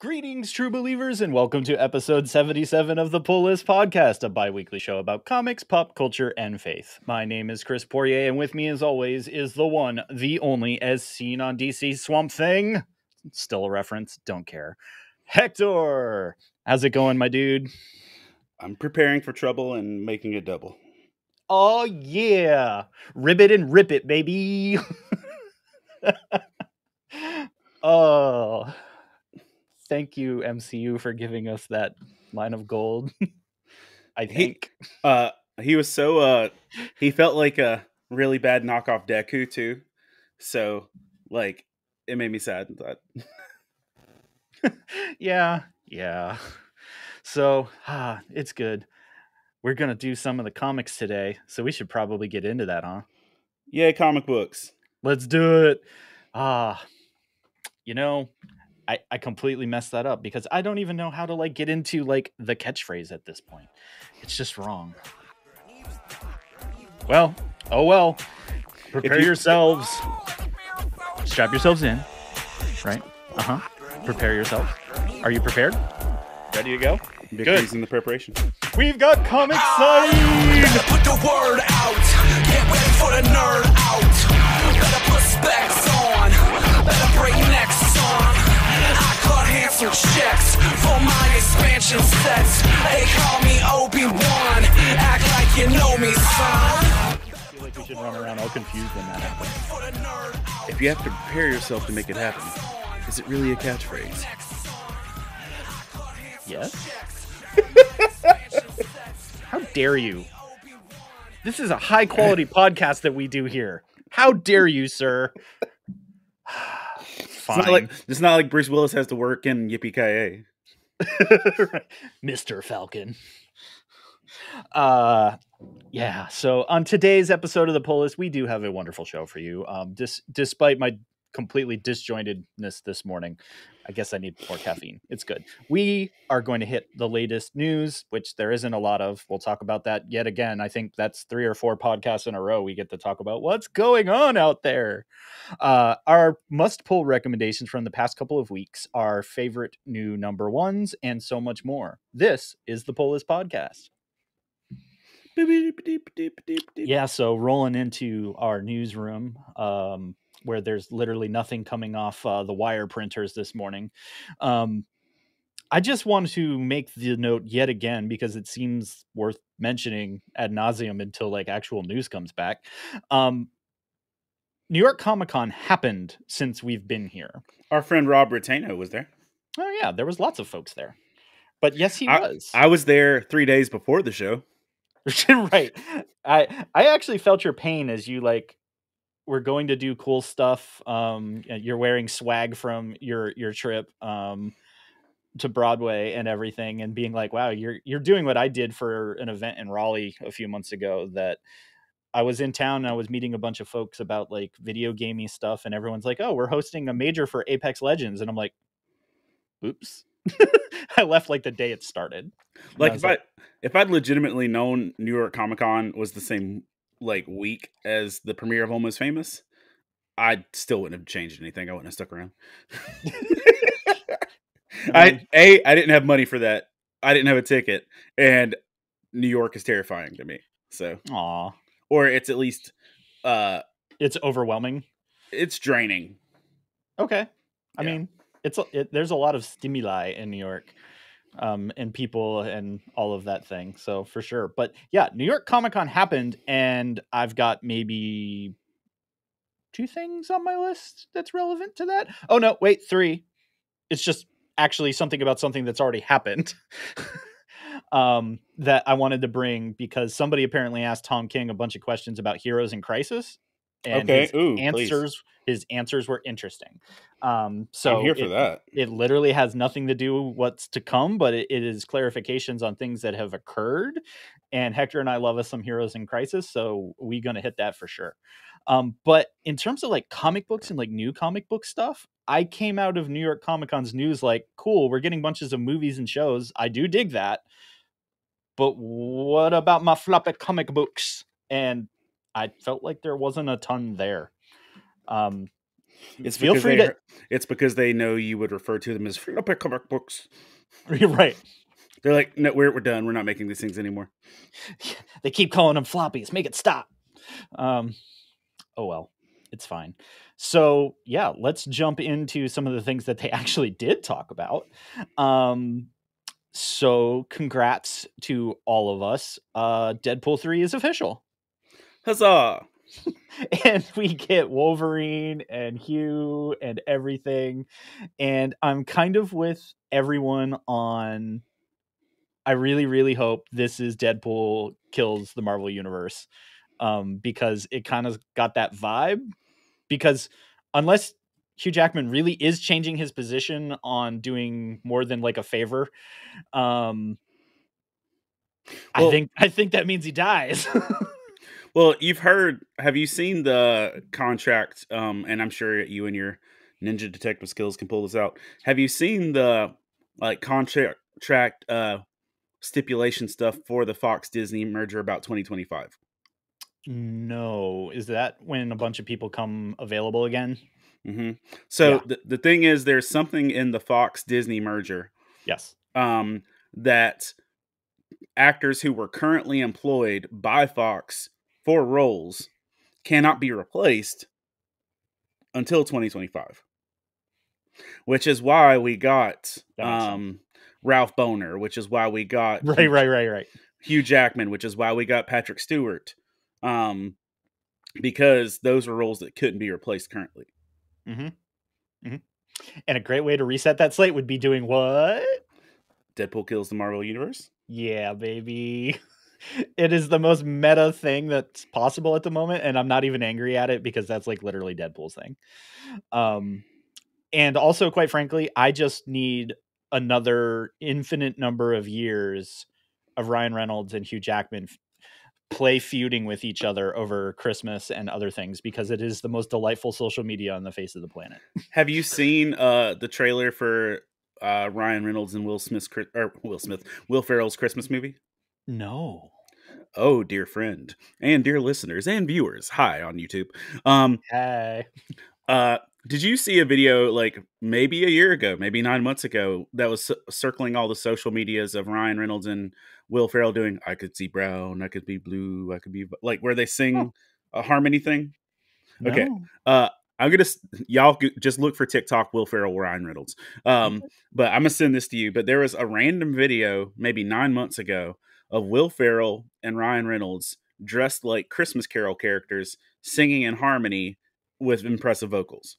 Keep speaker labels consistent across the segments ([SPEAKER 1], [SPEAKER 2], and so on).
[SPEAKER 1] Greetings, true believers, and welcome to episode 77 of the Pull List Podcast, a bi-weekly show about comics, pop culture, and faith. My name is Chris Poirier, and with me, as always, is the one, the only, as seen on DC Swamp Thing. Still a reference, don't care. Hector! How's it going, my dude?
[SPEAKER 2] I'm preparing for trouble and making it double.
[SPEAKER 1] Oh, yeah! Ribbit and rip it, baby! Oh... Thank you, MCU, for giving us that line of gold. I think.
[SPEAKER 2] He was so he felt like a really bad knockoff Deku too. So like it made me sad.
[SPEAKER 1] Yeah. So it's good. We're gonna do some of the comics today, so we should probably get into that, huh?
[SPEAKER 2] Yay, comic books.
[SPEAKER 1] Let's do it. I completely messed that up because I don't even know how to get into the catchphrase at this point. It's just wrong. Well, oh well. Prepare yourselves. Strap yourselves in. Right? Prepare yourselves. Are you prepared? Ready to go?
[SPEAKER 2] Victory's in the preparation.
[SPEAKER 1] We've got Comic Side!
[SPEAKER 3] Better put the word out. Can't wait for the nerd out. Better put specs on. Better break necks on. I cut handsome checks for my expansion sets. They call me Obi-Wan. Act like you know me, son.
[SPEAKER 1] I feel like we should run around all confused when that happens.
[SPEAKER 2] If you have to prepare yourself to make it happen, is it really a catchphrase?
[SPEAKER 1] Yes? How dare you? This is a high quality podcast that we do here. How dare you, sir? Fine.
[SPEAKER 2] It's not like Bruce Willis has to work in Yippee-Ki-Yay.
[SPEAKER 1] Mr. Falcon. Yeah, so on today's episode of the Pull List, we do have a wonderful show for you. Despite my completely disjointedness this morning, I guess I need more caffeine. It's good. We are going to hit the latest news, which there isn't a lot of. We'll talk about that yet again. I think that's 3 or 4 podcasts in a row we get to talk about what's going on out there. Our must-pull recommendations from the past couple of weeks, our favorite new number ones, and so much more. This is the Pull List Podcast. Yeah, so rolling into our newsroom, where there's literally nothing coming off the wire printers this morning. I just wanted to make the note yet again because it seems worth mentioning ad nauseum until actual news comes back. New York Comic Con happened since we've been here.
[SPEAKER 2] Our friend Rob Retaino was there.
[SPEAKER 1] Oh yeah, there was lots of folks there. But yes, he was.
[SPEAKER 2] I was there 3 days before the show.
[SPEAKER 1] Right. I actually felt your pain as you we're going to do cool stuff. You're wearing swag from your trip to Broadway and everything, and being like, wow, you're doing what I did for an event in Raleigh a few months ago. That I was in town and I was meeting a bunch of folks about video gaming stuff, and everyone's like, oh, we're hosting a major for Apex Legends, and I'm like, oops. I left the day it started.
[SPEAKER 2] If I'd legitimately known New York Comic Con was the same week as the premiere of Almost Famous, I still wouldn't have changed anything. I wouldn't have stuck around. I didn't have money for that. I didn't have a ticket, and New York is terrifying to me. So, or it's at least
[SPEAKER 1] it's overwhelming.
[SPEAKER 2] It's draining.
[SPEAKER 1] Okay, I mean, there's a lot of stimuli in New York. And people and all of that thing. So for sure. But yeah, New York Comic Con happened, and I've got maybe 2 things on my list that's relevant to that. Oh no, wait, 3. It's just actually something about something that's already happened. That I wanted to bring because somebody apparently asked Tom King a bunch of questions about Heroes in Crisis. And his answers were interesting. So
[SPEAKER 2] I'm here for that.
[SPEAKER 1] It literally has nothing to do with what's to come, but it is clarifications on things that have occurred. And Hector and I love us some Heroes in Crisis, so we're gonna hit that for sure. But in terms of comic books and new comic book stuff, I came out of New York Comic Con's news cool, we're getting bunches of movies and shows. I do dig that. But what about my floppy comic books? And I felt like there wasn't a ton there. Feel free to.
[SPEAKER 2] It's because they know you would refer to them as free to play comic books.
[SPEAKER 1] You're right.
[SPEAKER 2] They're like, no, we're done. We're not making these things anymore.
[SPEAKER 1] They keep calling them floppies. Make it stop. Oh well, it's fine. So yeah, let's jump into some of the things that they actually did talk about. So congrats to all of us. Deadpool 3 is official.
[SPEAKER 2] Huzzah!
[SPEAKER 1] And we get Wolverine and Hugh and everything. And I'm kind of with everyone on, I really, really hope this is Deadpool kills the Marvel Universe. Because it kind of got that vibe. Because unless Hugh Jackman really is changing his position on doing more than like a favor, I think that means he dies.
[SPEAKER 2] Well, have you seen the contract? And I'm sure you and your ninja detective skills can pull this out. Have you seen the contract stipulation stuff for the Fox Disney merger about 2025?
[SPEAKER 1] No. Is that when a bunch of people come available again?
[SPEAKER 2] Mm-hmm. So the thing is, there's something in the Fox Disney merger.
[SPEAKER 1] Yes.
[SPEAKER 2] That actors who were currently employed by Fox for roles cannot be replaced until 2025, which is why we got Ralph Boner, which is why we got
[SPEAKER 1] right
[SPEAKER 2] Hugh Jackman, which is why we got Patrick Stewart, because those were roles that couldn't be replaced currently.
[SPEAKER 1] Mm-hmm. And a great way to reset that slate would be doing what?
[SPEAKER 2] Deadpool kills the Marvel Universe.
[SPEAKER 1] Yeah, baby. It is the most meta thing that's possible at the moment, and I'm not even angry at it because that's like literally Deadpool's thing. And also, quite frankly, I just need another infinite number of years of Ryan Reynolds and Hugh Jackman play feuding with each other over Christmas and other things, because it is the most delightful social media on the face of the planet.
[SPEAKER 2] Have you seen the trailer for Ryan Reynolds and Will Ferrell's Christmas movie?
[SPEAKER 1] No.
[SPEAKER 2] Oh, dear friend and dear listeners and viewers, hi on YouTube.
[SPEAKER 1] Hey.
[SPEAKER 2] Did you see a video like maybe a year ago, maybe 9 months ago, that was circling all the social medias of Ryan Reynolds and Will Ferrell doing "I could see brown, I could be blue, I could be," like where they sing a harmony thing?
[SPEAKER 1] No.
[SPEAKER 2] Okay. I'm gonna just look for TikTok Will Ferrell Ryan Reynolds. But I'm gonna send this to you. But there was a random video maybe 9 months ago of Will Ferrell and Ryan Reynolds dressed like Christmas Carol characters singing in harmony with impressive vocals.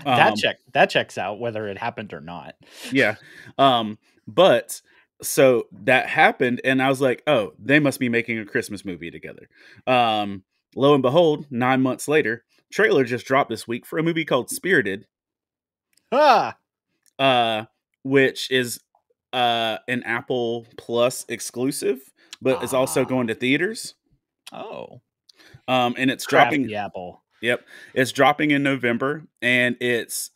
[SPEAKER 1] That checks out whether it happened or not.
[SPEAKER 2] Yeah. But so that happened, and I was like, oh, they must be making a Christmas movie together. Lo and behold, 9 months later, trailer just dropped this week for a movie called Spirited. Which is an Apple Plus exclusive, but it's also going to theaters.
[SPEAKER 1] Oh.
[SPEAKER 2] And it's
[SPEAKER 1] Crafty
[SPEAKER 2] dropping
[SPEAKER 1] Apple.
[SPEAKER 2] Yep. It's dropping in November, and it's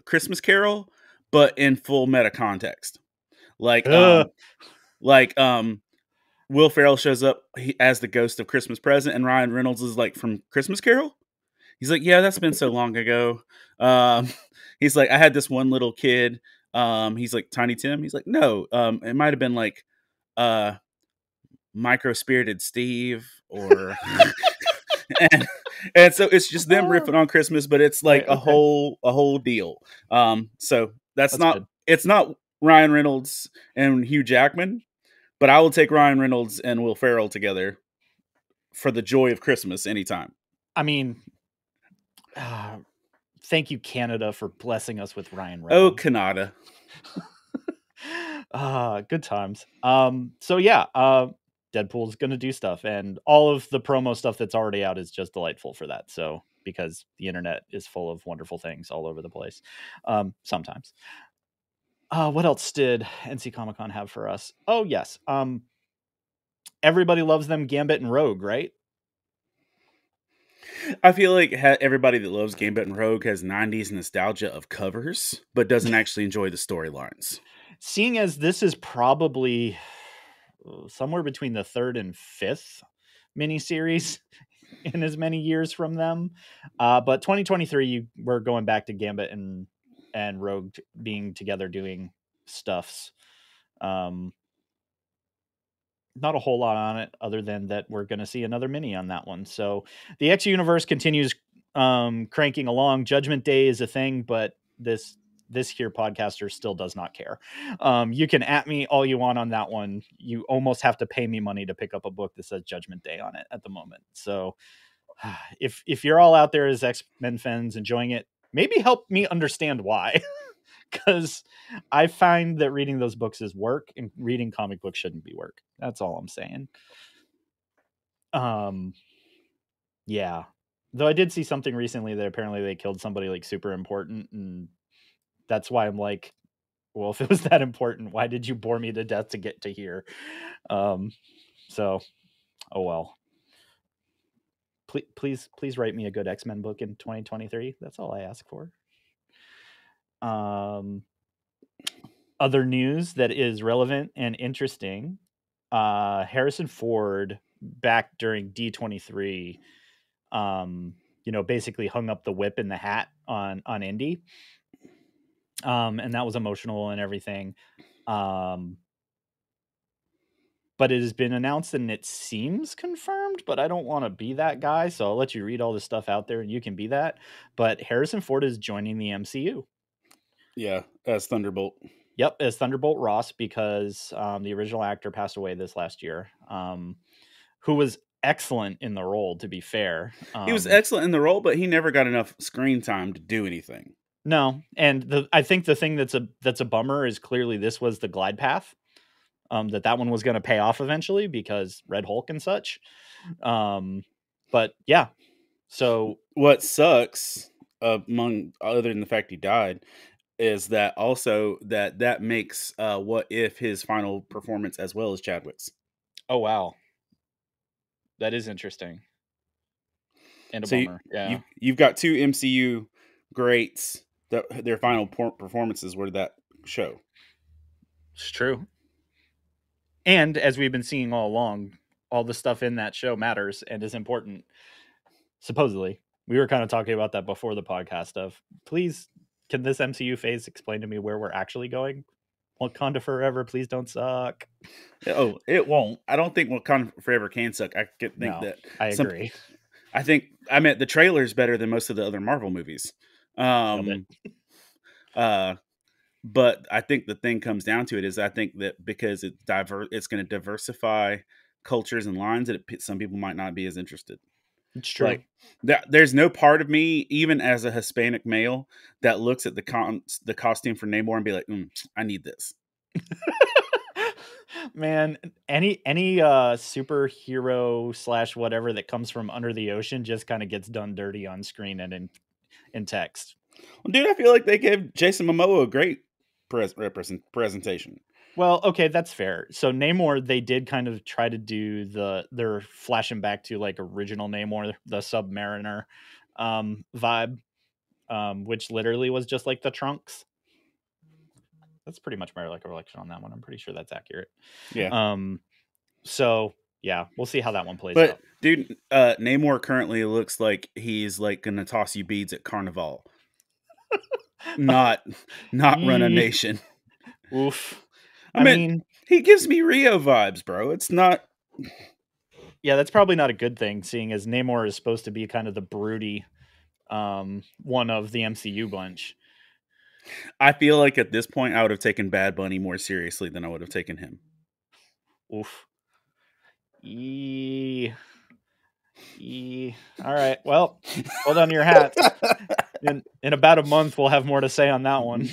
[SPEAKER 2] Christmas Carol, but in full meta context. Like Will Ferrell shows up as the ghost of Christmas Present, and Ryan Reynolds is like, from Christmas Carol? He's like, yeah, that's been so long ago. He's like, I had this one little kid. He's like, Tiny Tim. He's like, no, it might have been like Micro Spirited Steve or and so it's just them riffing on Christmas, but it's like a whole deal. So that's not good. It's not Ryan Reynolds and Hugh Jackman, but I will take Ryan Reynolds and Will Ferrell together for the joy of Christmas anytime.
[SPEAKER 1] I mean, thank you, Canada, for blessing us with Ryan Reynolds.
[SPEAKER 2] Oh, Canada.
[SPEAKER 1] Good times. So yeah, Deadpool's gonna do stuff, and all of the promo stuff that's already out is just delightful for that. So, because the internet is full of wonderful things all over the place. Sometimes. What else did NC Comic Con have for us? Oh yes. Everybody loves them Gambit and Rogue, right?
[SPEAKER 2] I feel like everybody that loves Gambit and Rogue has 90s nostalgia of covers, but doesn't actually enjoy the storylines.
[SPEAKER 1] Seeing as this is probably somewhere between the 3rd and 5th miniseries in as many years from them. But 2023, we're going back to Gambit and Rogue being together doing stuffs. Not a whole lot on it other than that we're going to see another mini on that one. So the X universe continues cranking along. Judgment Day is a thing, but this here podcaster still does not care. You can at me all you want on that one. You almost have to pay me money to pick up a book that says Judgment Day on it at the moment. So if you're all out there as X-Men fans enjoying it, maybe help me understand why. Because I find that reading those books is work, and reading comic books shouldn't be work. That's all I'm saying. Yeah. Though I did see something recently that apparently they killed somebody like super important, and that's why I'm like, well, if it was that important, why did you bore me to death to get to here? So, oh well. Please write me a good X-Men book in 2023. That's all I ask for. Other news that is relevant and interesting. Harrison Ford back during D23, basically hung up the whip in the hat on Indy. And that was emotional and everything. But it has been announced and it seems confirmed, but I don't want to be that guy. So I'll let you read all this stuff out there and you can be that. But Harrison Ford is joining the MCU.
[SPEAKER 2] Yeah, as Thunderbolt.
[SPEAKER 1] Yep, as Thunderbolt Ross, because the original actor passed away this last year, who was excellent in the role, to be fair.
[SPEAKER 2] He was excellent in the role, but he never got enough screen time to do anything.
[SPEAKER 1] No, and I think the thing that's a bummer is clearly this was the glide path, that one was going to pay off eventually because Red Hulk and such. But yeah, so
[SPEAKER 2] what sucks, among other than the fact he died, is that also that makes What If his final performance as well as Chadwick's.
[SPEAKER 1] Oh wow, that is interesting. And a
[SPEAKER 2] so
[SPEAKER 1] bummer. Yeah,
[SPEAKER 2] you've got two MCU greats that their final performances were that show.
[SPEAKER 1] It's true. And as we've been seeing all along, all the stuff in that show matters and is important. Supposedly, we were kind of talking about that before the podcast. Of please. Can this MCU phase explain to me where we're actually going? Wakanda Forever, please don't suck.
[SPEAKER 2] Oh, it won't. I don't think Wakanda Forever can suck. I think that.
[SPEAKER 1] I agree.
[SPEAKER 2] The trailer's better than most of the other Marvel movies. But I think the thing comes down to it is I think that because it's going to diversify cultures and lines that some people might not be as interested.
[SPEAKER 1] It's true.
[SPEAKER 2] Like there's no part of me, even as a Hispanic male, that looks at the costume for Namor and be like, I need this.
[SPEAKER 1] Man, any superhero / whatever that comes from under the ocean just kind of gets done dirty on screen and in text.
[SPEAKER 2] Well, dude, I feel like they gave Jason Momoa a great presentation.
[SPEAKER 1] Well, okay, that's fair. So Namor, they did kind of try to do they're flashing back to like original Namor, the Submariner vibe, which literally was just like the trunks. That's pretty much my recollection on that one. I'm pretty sure that's accurate.
[SPEAKER 2] Yeah.
[SPEAKER 1] So yeah, we'll see how that one plays
[SPEAKER 2] out.
[SPEAKER 1] But
[SPEAKER 2] dude, Namor currently looks like he's like gonna toss you beads at Carnival. not run a nation.
[SPEAKER 1] Oof.
[SPEAKER 2] I mean, he gives me Rio vibes, bro. It's not.
[SPEAKER 1] Yeah, that's probably not a good thing, seeing as Namor is supposed to be kind of the broody one of the MCU bunch.
[SPEAKER 2] I feel like at this point, I would have taken Bad Bunny more seriously than I would have taken him.
[SPEAKER 1] Oof. All right. Well, hold on to your hats. In about a month, we'll have more to say on that one.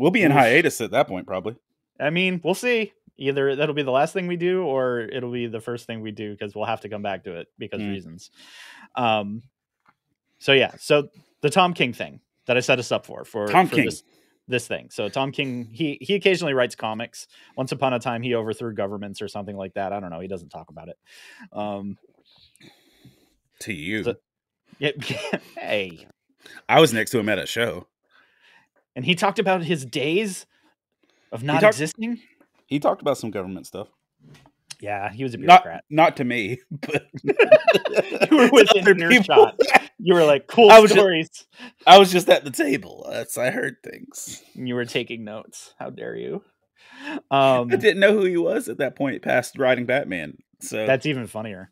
[SPEAKER 2] We'll be in hiatus at that point, probably.
[SPEAKER 1] I mean, we'll see. Either that'll be the last thing we do, or it'll be the first thing we do because we'll have to come back to it because reasons. So yeah, so the Tom King thing that I set us up for
[SPEAKER 2] King.
[SPEAKER 1] This thing. So Tom King, he occasionally writes comics. Once upon a time, he overthrew governments or something like that. I don't know. He doesn't talk about it.
[SPEAKER 2] To you.
[SPEAKER 1] So, yeah, hey.
[SPEAKER 2] I was next to him at a show.
[SPEAKER 1] And he talked about his days of not existing.
[SPEAKER 2] He talked about some government stuff.
[SPEAKER 1] Yeah, he was a bureaucrat.
[SPEAKER 2] Not to me, but
[SPEAKER 1] You were within
[SPEAKER 2] other
[SPEAKER 1] earshot. You were like, cool
[SPEAKER 2] I was
[SPEAKER 1] stories.
[SPEAKER 2] I was just at the table. I heard things.
[SPEAKER 1] You were taking notes. How dare you?
[SPEAKER 2] I didn't know who he was at that point past writing Batman. So
[SPEAKER 1] That's even funnier.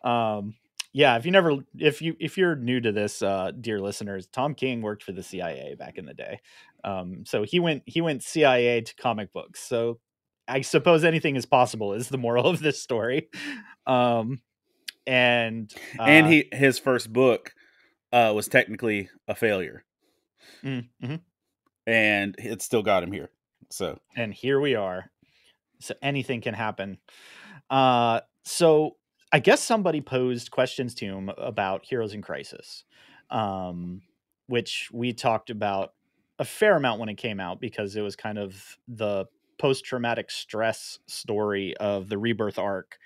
[SPEAKER 1] Yeah, if you're new to this, dear listeners, Tom King worked for the CIA back in the day. So he went CIA to comic books. So I suppose anything is possible is the moral of this story. And
[SPEAKER 2] his first book was technically a failure,
[SPEAKER 1] mm-hmm.
[SPEAKER 2] and it still got him here. So
[SPEAKER 1] And here we are. So anything can happen. So I guess somebody posed questions to him about Heroes in Crisis, which we talked about a fair amount when it came out because it was kind of the post-traumatic stress story of the Rebirth arc.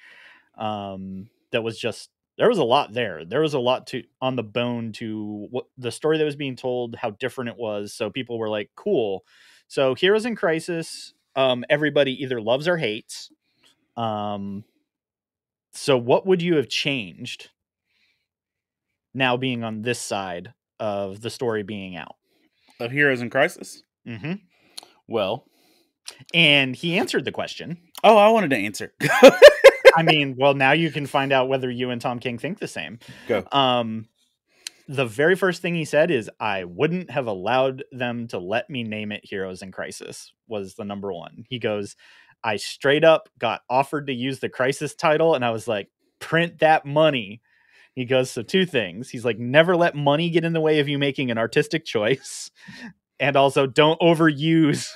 [SPEAKER 1] That was just, there was a lot there. There was a lot to on the bone to what the story that was being told, how different it was. So people were like, cool. So Heroes in Crisis, everybody either loves or hates. So what would you have changed now being on this side of the story being out?
[SPEAKER 2] of Heroes in Crisis?
[SPEAKER 1] Mm-hmm.
[SPEAKER 2] Well,
[SPEAKER 1] and he answered the question.
[SPEAKER 2] Oh, I wanted to answer.
[SPEAKER 1] I mean, well, now you can find out whether you and Tom King think the same.
[SPEAKER 2] Go.
[SPEAKER 1] The very first thing he said is, I wouldn't have allowed them to let me name it Heroes in Crisis, was the number one. He goes, I straight up got offered to use the Crisis title, and I was like, print that money. He goes, so two things. He's like, never let money get in the way of you making an artistic choice. And also don't overuse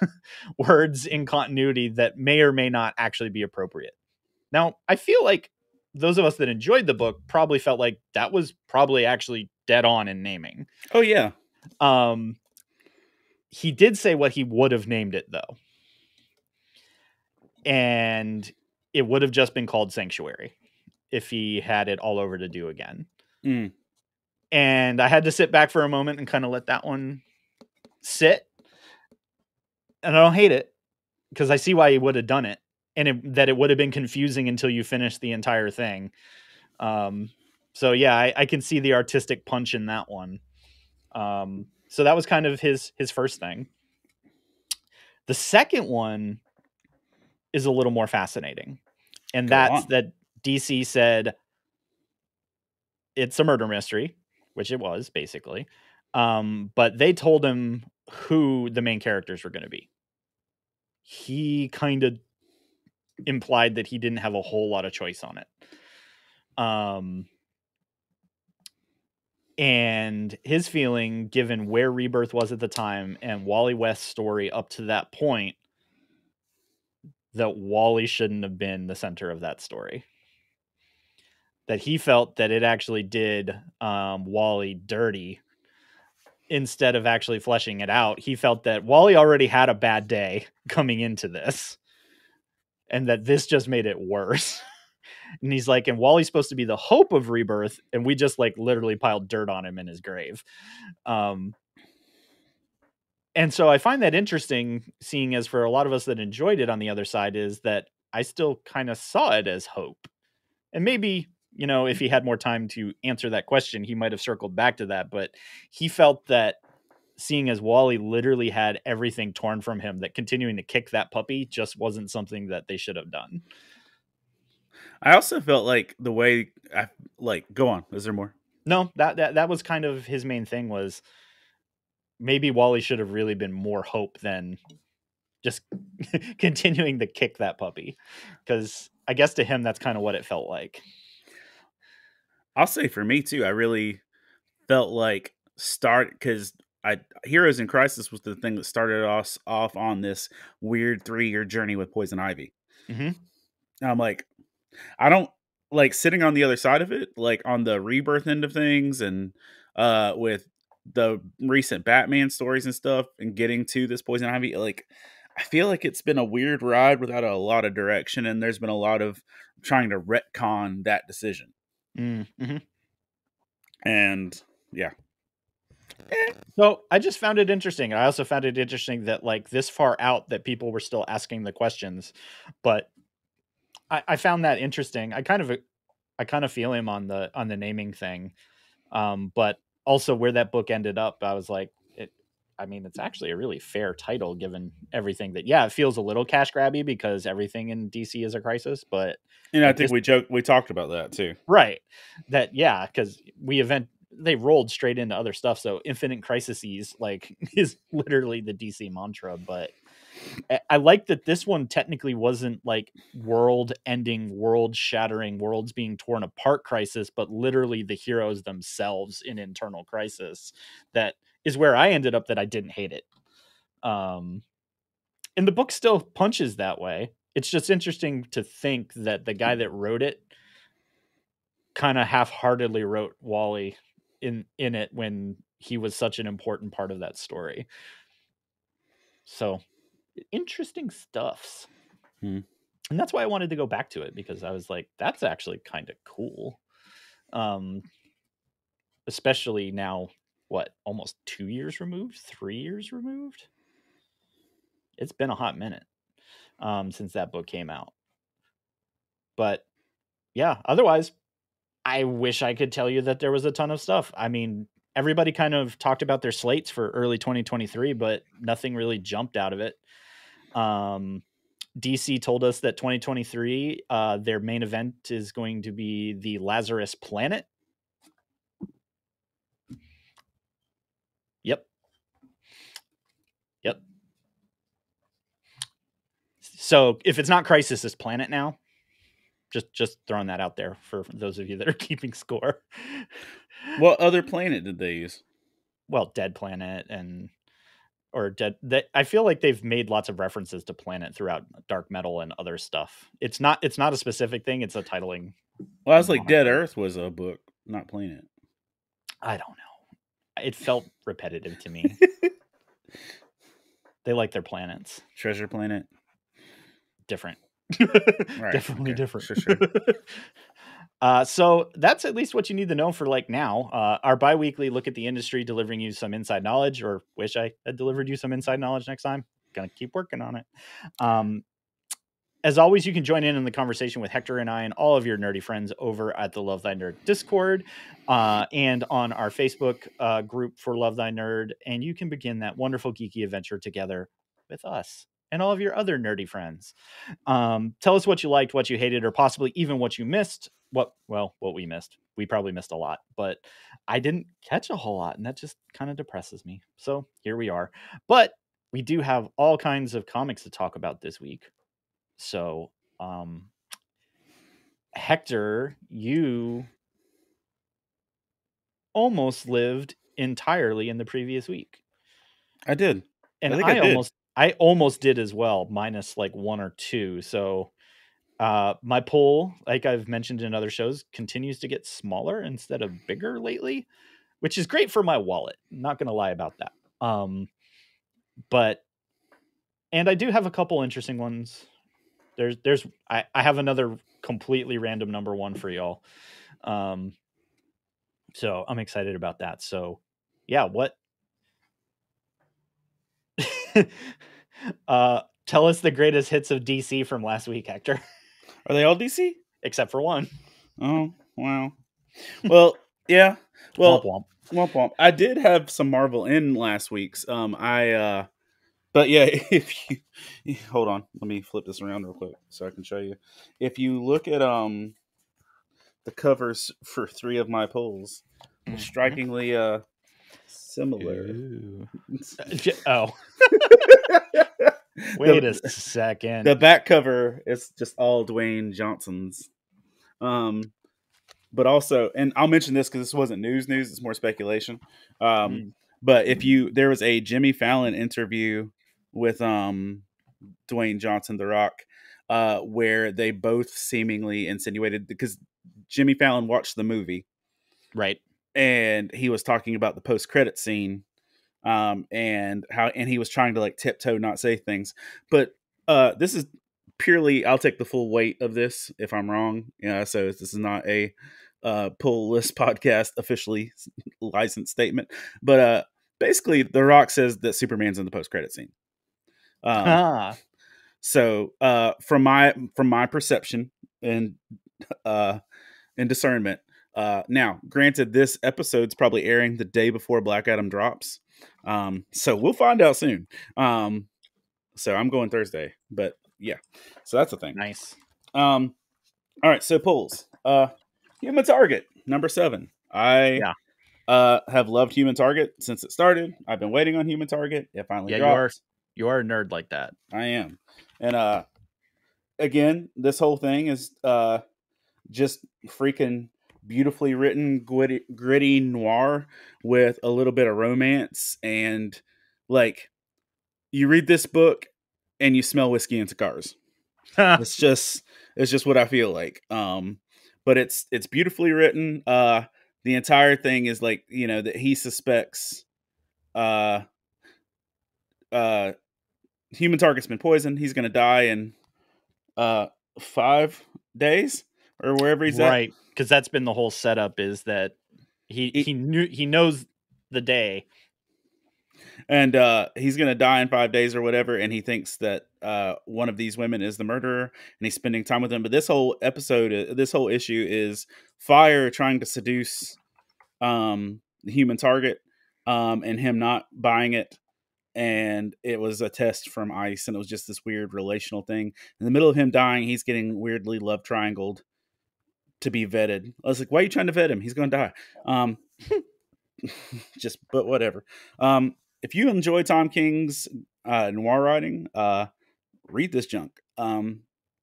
[SPEAKER 1] words in continuity that may or may not actually be appropriate. Now, I feel like those of us that enjoyed the book probably felt like that was probably actually dead on in naming.
[SPEAKER 2] Oh, yeah.
[SPEAKER 1] He did say what he would have named it, though. And it would have just been called Sanctuary if he had it all over to do again.
[SPEAKER 2] Mm.
[SPEAKER 1] And I had to sit back for a moment and kind of let that one sit. And I don't hate it because I see why he would have done it. And that it would have been confusing until you finish the entire thing. So yeah, I can see the artistic punch in that one. So that was kind of his first thing. The second one is a little more fascinating. And that's that DC said it's a murder mystery, which it was basically. But they told him who the main characters were going to be. He kind of implied that he didn't have a whole lot of choice on it. And his feeling, given where Rebirth was at the time and Wally West's story up to that point, that Wally shouldn't have been the center of that story. That he felt that it actually did Wally dirty instead of actually fleshing it out. He felt that Wally already had a bad day coming into this, and that this just made it worse. And he's like, and Wally's supposed to be the hope of Rebirth, and we just like literally piled dirt on him in his grave. And so I find that interesting, seeing as for a lot of us that enjoyed it on the other side, is that I still kind of saw it as hope. And maybe, you know, if he had more time to answer that question, he might have circled back to that. But he felt that seeing as Wally literally had everything torn from him, that continuing to kick that puppy just wasn't something that they should have done.
[SPEAKER 2] I also felt like the way go on. Is there more?
[SPEAKER 1] No, that was kind of his main thing, was maybe Wally should have really been more hope than just continuing to kick that puppy. Because I guess to him, that's kind of what it felt like.
[SPEAKER 2] I'll say for me too, I really felt like because Heroes in Crisis was the thing that started us off on this weird 3-year journey with Poison Ivy.
[SPEAKER 1] Mm-hmm.
[SPEAKER 2] And I'm like, I don't like sitting on the other side of it, like on the Rebirth end of things, and with the recent Batman stories and stuff, and getting to this Poison Ivy, like I feel like it's been a weird ride without a lot of direction, and there's been a lot of trying to retcon that decision.
[SPEAKER 1] Mm-hmm.
[SPEAKER 2] And yeah.
[SPEAKER 1] So I just found it interesting. I also found it interesting that like this far out that people were still asking the questions, but I found that interesting. I kind of feel him on the naming thing. But also where that book ended up, I was like, it's actually a really fair title given everything that, it feels a little cash grabby because everything in DC is a crisis, but
[SPEAKER 2] And I think we talked about that too.
[SPEAKER 1] Right. That, because they rolled straight into other stuff. So Infinite Crises like is literally the DC mantra, but I like that this one technically wasn't like world ending, world shattering, worlds being torn apart crisis, but literally the heroes themselves in internal crisis. That is where I ended up that I didn't hate it. And the book still punches that way. It's just interesting to think that the guy that wrote it kind of half-heartedly wrote Wally in it when he was such an important part of that story. So interesting stuffs. And that's why I wanted to go back to it, because I was like, that's actually kind of cool. Especially now, almost 2 years removed, 3 years removed. It's been a hot minute since that book came out. But yeah, otherwise, I wish I could tell you that there was a ton of stuff. I mean, everybody kind of talked about their slates for early 2023, but nothing really jumped out of it. DC told us that 2023, their main event is going to be the Lazarus Planet. Yep. So if it's not Crisis, it's Planet now. Just throwing that out there for those of you that are keeping score.
[SPEAKER 2] What other planet did they use?
[SPEAKER 1] Well, Dead Planet I feel like they've made lots of references to Planet throughout Dark Metal and other stuff. It's not a specific thing. It's a titling.
[SPEAKER 2] Well, I was like, Dead Earth was a book, not Planet.
[SPEAKER 1] I don't know. It felt repetitive to me. They like their planets.
[SPEAKER 2] Treasure Planet.
[SPEAKER 1] Different.
[SPEAKER 2] Right.
[SPEAKER 1] Definitely different.
[SPEAKER 2] Sure.
[SPEAKER 1] So that's at least what you need to know for like now. Our bi-weekly look at the industry, delivering you some inside knowledge, or wish I had delivered you some inside knowledge next time. Gonna keep working on it. As always, you can join in the conversation with Hector and I and all of your nerdy friends over at the Love Thy Nerd Discord and on our Facebook group for Love Thy Nerd. And you can begin that wonderful geeky adventure together with us and all of your other nerdy friends. Tell us what you liked, what you hated, or possibly even what you missed. What we missed. We probably missed a lot, but I didn't catch a whole lot, and that just kind of depresses me. So here we are. But we do have all kinds of comics to talk about this week. So, Hector, you almost lived entirely in the previous week.
[SPEAKER 2] I did.
[SPEAKER 1] And I almost did as well, minus like 1 or 2. So, my pool, like I've mentioned in other shows, continues to get smaller instead of bigger lately, which is great for my wallet. Not going to lie about that. And I do have a couple interesting ones. I have another completely random number 1 for y'all. So I'm excited about that. So yeah, what? Tell us the greatest hits of DC from last week, Hector.
[SPEAKER 2] Are they all DC?
[SPEAKER 1] Except for 1.
[SPEAKER 2] Oh, wow. Well, yeah. Well,
[SPEAKER 1] womp,
[SPEAKER 2] womp, womp. I did have some Marvel in last week's. But yeah, if you hold on, let me flip this around real quick so I can show you. If you look at the covers for 3 of my pulls, they're strikingly similar.
[SPEAKER 1] Oh. Wait a second.
[SPEAKER 2] The back cover is just all Dwayne Johnson's. But also, and I'll mention this because this wasn't news, it's more speculation. But there was a Jimmy Fallon interview with Dwayne Johnson, The Rock, where they both seemingly insinuated, because Jimmy Fallon watched the movie,
[SPEAKER 1] right,
[SPEAKER 2] and he was talking about the post-credit scene, and he was trying to like tiptoe, not say things. But this is purely, I'll take the full weight of this if I'm wrong. So this is not a pull list podcast officially licensed statement, but basically The Rock says that Superman's in the post-credit scene. So from my perception, and discernment. Now, granted, this episode's probably airing the day before Black Adam drops, so we'll find out soon. So I'm going Thursday, but yeah, so that's the thing.
[SPEAKER 1] Nice.
[SPEAKER 2] All right, so polls. Human Target number 7. I have loved Human Target since it started. I've been waiting on Human Target. It finally dropped.
[SPEAKER 1] You are a nerd like that.
[SPEAKER 2] I am, and again, this whole thing is just freaking beautifully written, gritty noir with a little bit of romance, and like you read this book and you smell whiskey and cigars. It's just what I feel like. But it's beautifully written. The entire thing is like, you know, that he suspects Human Target's been poisoned. He's gonna die in 5 days or wherever he's at.
[SPEAKER 1] Right, because that's been the whole setup, is that he knows the day,
[SPEAKER 2] and he's gonna die in 5 days or whatever, and he thinks that one of these women is the murderer, and he's spending time with them. But this whole issue is Fire trying to seduce the Human Target, and him not buying it. And it was a test from ICE, and it was just this weird relational thing. In the middle of him dying, he's getting weirdly love triangled to be vetted. I was like, why are you trying to vet him? He's going to die. But whatever. If you enjoy Tom King's noir writing, read this junk.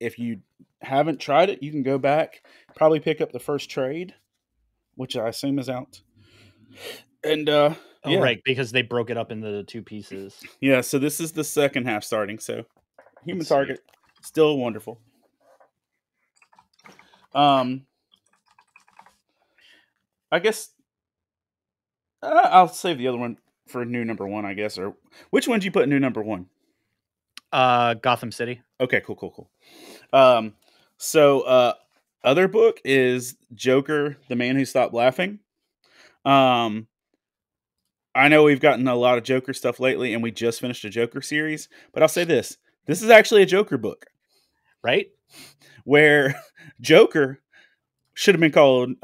[SPEAKER 2] If you haven't tried it, you can go back, probably pick up the first trade, which I assume is out. And yeah.
[SPEAKER 1] Right, because they broke it up into the 2 pieces.
[SPEAKER 2] Yeah, so this is the second half starting. So Human Target, still wonderful. I guess I'll save the other one for new number 1, I guess. Or which one did you put in new number 1?
[SPEAKER 1] Gotham City.
[SPEAKER 2] Okay, cool. So other book is Joker, The Man Who Stopped Laughing. I know we've gotten a lot of Joker stuff lately, and we just finished a Joker series, but I'll say this is actually a Joker book.
[SPEAKER 1] Right?
[SPEAKER 2] Where Joker should have been called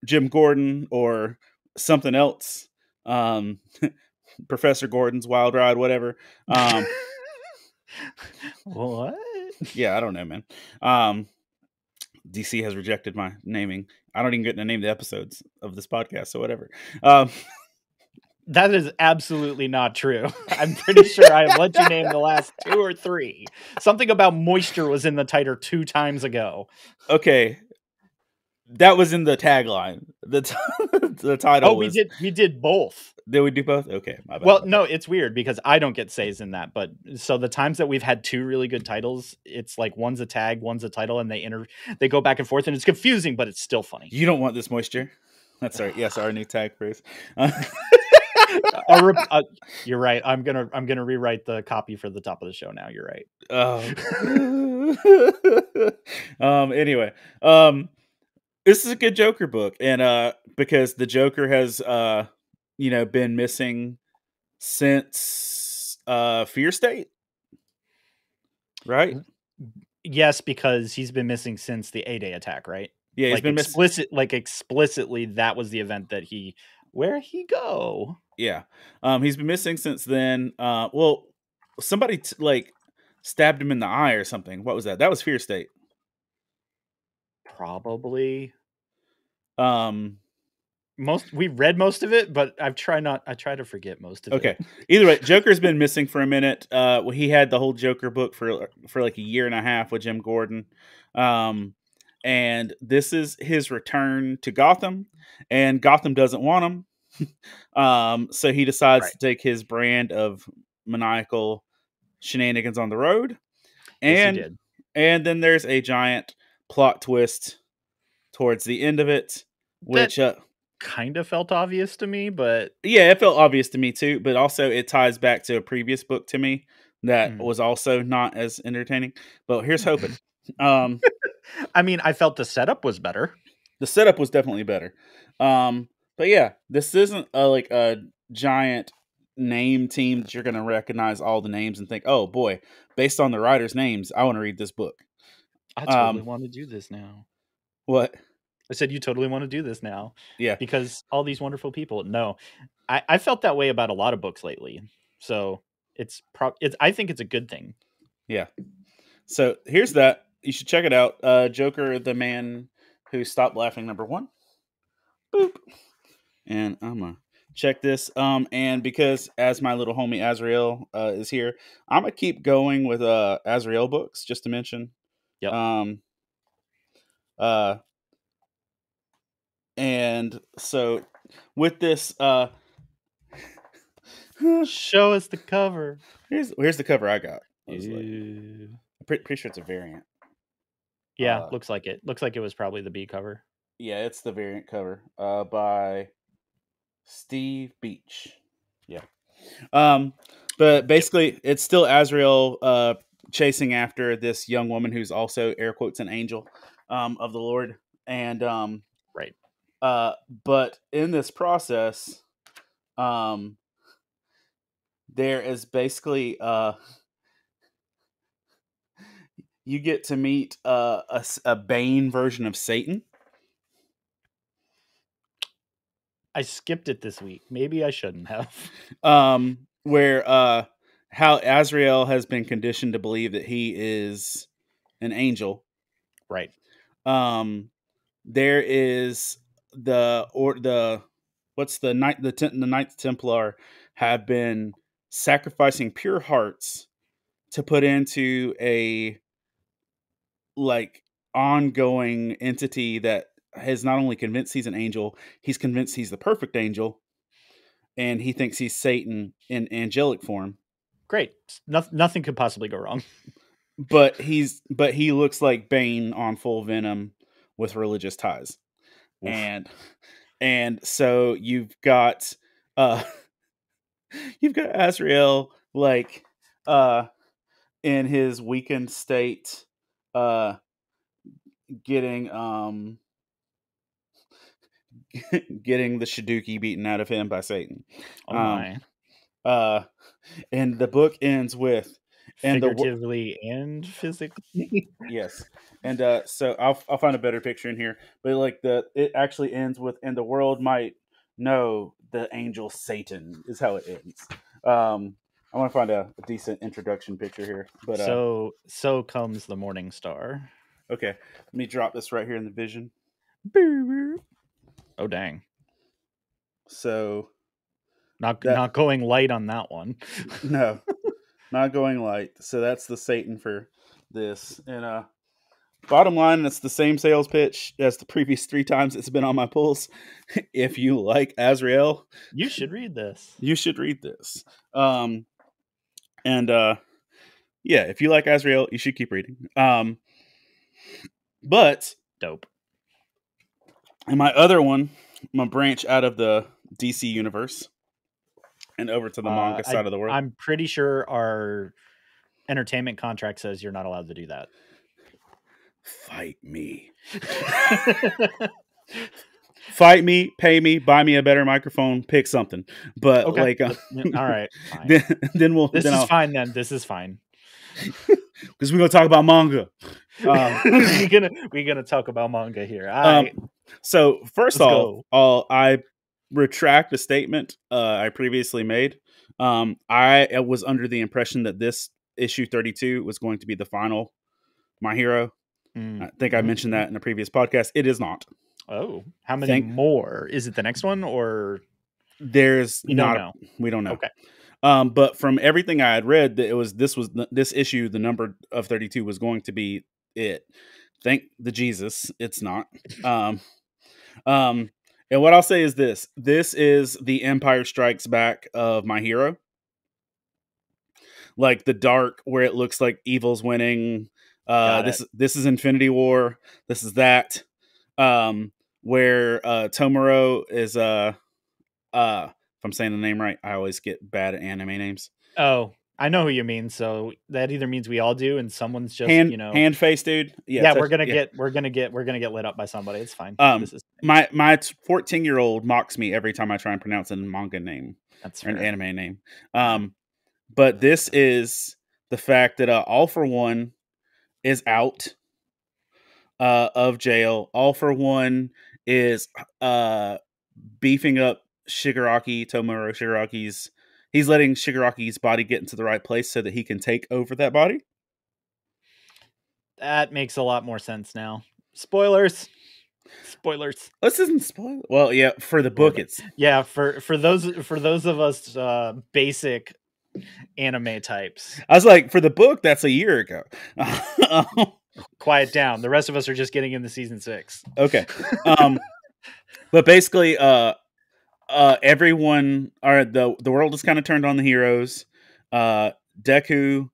[SPEAKER 2] Jim Gordon or something else. Professor Gordon's Wild Ride, whatever.
[SPEAKER 1] What?
[SPEAKER 2] Yeah, I don't know, man. DC has rejected my naming. I don't even get to name the episodes of this podcast, so whatever.
[SPEAKER 1] That is absolutely not true. I'm pretty sure I've let you name the last 2 or 3. Something about moisture was in the title 2 times ago.
[SPEAKER 2] Okay. That was in the tagline. The title was...
[SPEAKER 1] we did both.
[SPEAKER 2] Did we do both? Okay, my bad.
[SPEAKER 1] Well, no, it's weird because I don't get says in that. But so the times that we've had 2 really good titles, it's like one's a tag, one's a title, and they go back and forth, and it's confusing, but it's still funny.
[SPEAKER 2] You don't want this moisture. That's right. Yes, our new tag phrase.
[SPEAKER 1] You're right. I'm gonna rewrite the copy for the top of the show now. You're right.
[SPEAKER 2] Anyway, this is a good Joker book, and because the Joker has been missing since Fear State, right?
[SPEAKER 1] Yes, because he's been missing since the A-Day attack, right?
[SPEAKER 2] Yeah, he's been
[SPEAKER 1] explicitly that was the event that where he go.
[SPEAKER 2] Yeah. He's been missing since then. Somebody stabbed him in the eye or something. What was that? That was Fear State.
[SPEAKER 1] Probably. We read most of it, but I try to forget most of it.
[SPEAKER 2] Okay. Either way, Joker's been missing for a minute. He had the whole Joker book for like a year and a half with Jim Gordon. And this is his return to Gotham, and Gotham doesn't want him. So he decides to take his brand of maniacal shenanigans on the road. And
[SPEAKER 1] yes, he did.
[SPEAKER 2] And then there's a giant plot twist towards the end of it, which
[SPEAKER 1] kind of felt obvious to me, but
[SPEAKER 2] yeah, it felt obvious to me too, but also it ties back to a previous book to me that was also not as entertaining, but here's hoping.
[SPEAKER 1] I mean, I felt the setup was better.
[SPEAKER 2] The setup was definitely better. But yeah, this isn't a giant name team that you're going to recognize all the names and think, oh boy, based on the writers' names, I want to read this book.
[SPEAKER 1] I totally want to do this now.
[SPEAKER 2] What?
[SPEAKER 1] I said, you totally want to do this now.
[SPEAKER 2] Yeah.
[SPEAKER 1] Because all these wonderful people. No, I felt that way about a lot of books lately. So I think it's a good thing.
[SPEAKER 2] Yeah. So here's that. You should check it out. Joker, the Man Who Stopped Laughing, #1. Boop. And I'm gonna check this. And because as my little homie Azrael is here, I'm gonna keep going with Azrael books, just to mention.
[SPEAKER 1] Yep.
[SPEAKER 2] And so with this,
[SPEAKER 1] show us the cover.
[SPEAKER 2] Here's the cover I got.
[SPEAKER 1] I'm
[SPEAKER 2] pretty sure it's a variant.
[SPEAKER 1] Yeah, looks like it. Looks like it was probably the B cover.
[SPEAKER 2] Yeah, it's the variant cover by Steve Beach. Yeah. But basically, it's still Azrael chasing after this young woman who's also air quotes an angel of the Lord, and
[SPEAKER 1] right.
[SPEAKER 2] But in this process, there is basically you get to meet a Bane version of Satan.
[SPEAKER 1] I skipped it this week. Maybe I shouldn't have.
[SPEAKER 2] Where how Azrael has been conditioned to believe that he is an angel.
[SPEAKER 1] Right.
[SPEAKER 2] There is the Knights Templar have been sacrificing pure hearts to put into a ongoing entity that has not only convinced he's an angel, he's convinced he's the perfect angel, and he thinks he's Satan in angelic form.
[SPEAKER 1] Great. Nothing could possibly go wrong.
[SPEAKER 2] But he looks like Bane on full Venom with religious ties. Oof. And so you've got Azrael in his weakened state getting the Shaduki beaten out of him by Satan.
[SPEAKER 1] Oh my.
[SPEAKER 2] And the book ends with
[SPEAKER 1] figuratively and physically.
[SPEAKER 2] Yes. And so I'll find a better picture in here, but it actually ends with, and the world might know the angel Satan is how it ends. I want to find a decent introduction picture here, but
[SPEAKER 1] so comes the morning star.
[SPEAKER 2] Okay, let me drop this right here in the vision.
[SPEAKER 1] Oh dang!
[SPEAKER 2] So
[SPEAKER 1] not going light on that one.
[SPEAKER 2] No, not going light. So that's the Satan for this. And bottom line, it's the same sales pitch as the previous 3 times it's been on my pulls. If you like Azrael,
[SPEAKER 1] you should read this.
[SPEAKER 2] Yeah, if you like Azrael, you should keep reading. But
[SPEAKER 1] dope.
[SPEAKER 2] And my other one, I'm gonna branch out of the DC universe and over to the manga side of the world.
[SPEAKER 1] I'm pretty sure our entertainment contract says you're not allowed to do that.
[SPEAKER 2] Fight me. Fight me, pay me, buy me a better microphone, pick something. But
[SPEAKER 1] all right, fine. This is fine.
[SPEAKER 2] Because we're gonna talk about manga.
[SPEAKER 1] We're gonna talk about manga here.
[SPEAKER 2] So first off, I retract a statement I previously made. I was under the impression that this issue 32 was going to be the final My Hero. I think I mentioned that in a previous podcast. It is not.
[SPEAKER 1] Oh, how many more? Is it the next one, or
[SPEAKER 2] there's
[SPEAKER 1] we don't know?
[SPEAKER 2] We don't know.
[SPEAKER 1] Okay.
[SPEAKER 2] But from everything I had read, that this issue, the number of 32 was going to be it. Thank the Jesus, it's not. And what I'll say is this is the Empire Strikes Back of My Hero. Like the dark, where it looks like evil's winning. This is Infinity War. This is that. Where Tomoro is if I'm saying the name right, I always get bad at anime names.
[SPEAKER 1] Oh, I know who you mean. So that either means we all do, and someone's just
[SPEAKER 2] hand face dude.
[SPEAKER 1] Yeah, we're gonna get lit up by somebody. It's fine.
[SPEAKER 2] My 14-year-old mocks me every time I try and pronounce a manga name.
[SPEAKER 1] That's
[SPEAKER 2] or an anime name. But this is the fact that All for One is out. of jail. All for One is beefing up Tomoro Shigaraki's. He's letting Shigaraki's body get into the right place so that he can take over that body.
[SPEAKER 1] That makes a lot more sense now. Spoilers.
[SPEAKER 2] This isn't spoiler. Well, yeah, for the book, it's
[SPEAKER 1] for those of us basic anime types.
[SPEAKER 2] I was like, for the book, that's a year ago.
[SPEAKER 1] Quiet down. The rest of us are just getting into season 6.
[SPEAKER 2] Okay. But basically, everyone, or the world is kind of turned on the heroes. Deku,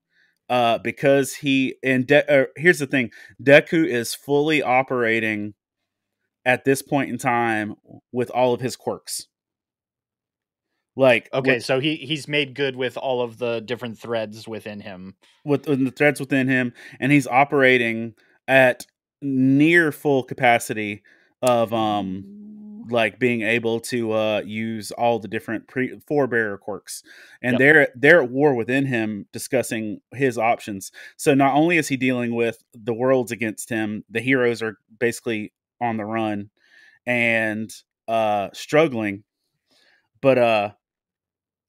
[SPEAKER 2] because here's the thing: Deku is fully operating at this point in time with all of his quirks. Like,
[SPEAKER 1] okay, so he's made good with all of the different threads within him.
[SPEAKER 2] With the threads within him, and he's operating at near full capacity of like being able to use all the different forebearer quirks, and they're at war within him, discussing his options. So not only is he dealing with the worlds against him, the heroes are basically on the run and struggling, but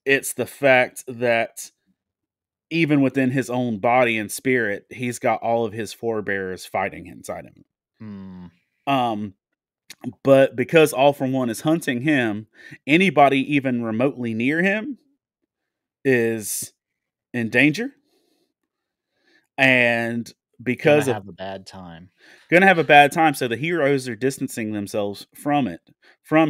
[SPEAKER 2] it's the fact that even within his own body and spirit, he's got all of his forebears fighting inside him. But because All for One is hunting him, anybody even remotely near him is in danger. And because
[SPEAKER 1] gonna have a bad time.
[SPEAKER 2] So the heroes are distancing themselves from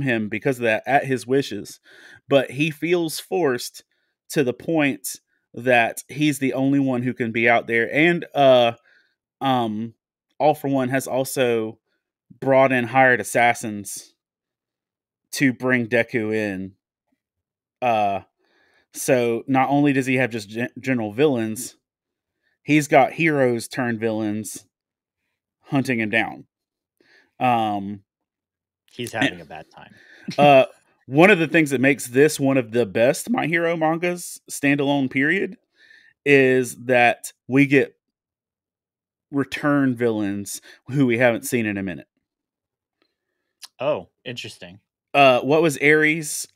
[SPEAKER 2] him because of that, at his wishes. But he feels forced to the point that he's the only one who can be out there. And All for One has also brought in hired assassins to bring Deku in. So not only does he have just general villains, he's got heroes turned villains hunting him down.
[SPEAKER 1] He's having a bad time.
[SPEAKER 2] One of the things that makes this one of the best My Hero mangas standalone period is that we get return villains who we haven't seen in a minute.
[SPEAKER 1] Oh, interesting.
[SPEAKER 2] What was Ares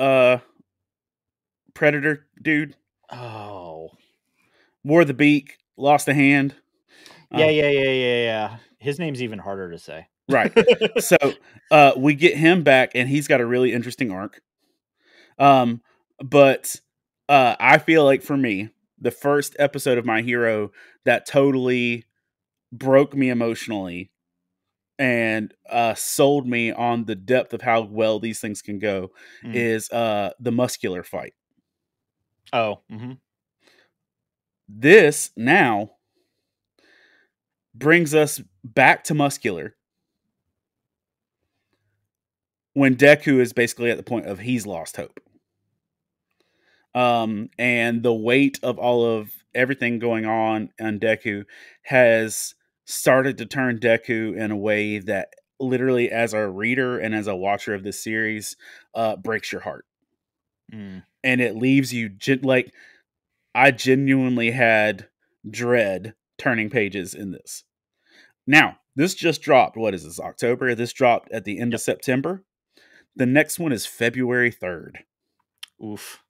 [SPEAKER 2] Predator dude?
[SPEAKER 1] Oh,
[SPEAKER 2] wore the beak, lost a hand.
[SPEAKER 1] Yeah. His name's even harder to say.
[SPEAKER 2] Right. So we get him back, and he's got a really interesting arc. But I feel like for me, the first episode of My Hero that totally broke me emotionally and sold me on the depth of how well these things can go is the muscular fight.
[SPEAKER 1] Oh.
[SPEAKER 2] This now brings us back to muscular when Deku is basically at the point of he's lost hope. And the weight of all of everything going on Deku has started to turn Deku in a way that literally, as a reader and as a watcher of this series, breaks your heart. And it leaves you like, I genuinely had dread turning pages in this. Now, this just dropped. What is this, October? This dropped at the end of September. The next one is February 3rd.
[SPEAKER 1] Oof.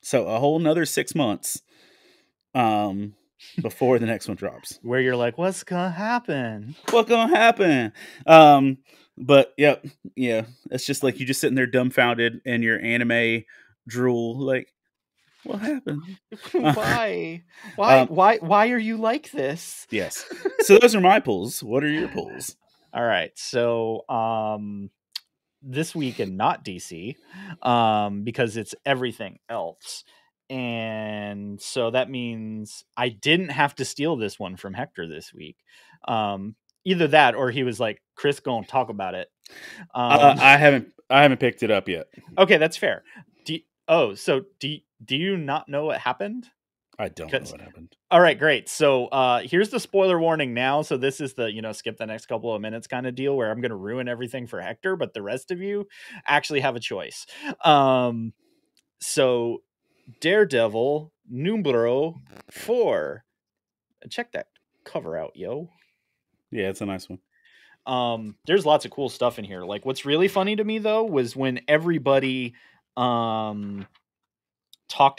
[SPEAKER 2] So a whole nother 6 months before the next one drops.
[SPEAKER 1] Where you're like, what's gonna happen?
[SPEAKER 2] What's gonna happen? But yeah, it's just like you just sitting there dumbfounded in your anime drool, like, what happened?
[SPEAKER 1] Why? Why are you like this?
[SPEAKER 2] Yes. So those are my pulls. What are your pulls?
[SPEAKER 1] All right. So this week in not DC, because it's everything else. And so that means I didn't have to steal this one from Hector this week. Either that, or he was like, Chris, go and talk about it.
[SPEAKER 2] I haven't picked it up yet.
[SPEAKER 1] Okay, that's fair. Do you not know what happened?
[SPEAKER 2] I don't know what happened.
[SPEAKER 1] All right, great. So here's the spoiler warning now. So this is the, skip the next couple of minutes kind of deal where I'm going to ruin everything for Hector, but the rest of you actually have a choice. So Daredevil numero 4. Check that cover out, yo.
[SPEAKER 2] Yeah, it's a nice one.
[SPEAKER 1] there's lots of cool stuff in here. Like, what's really funny to me though was when everybody talked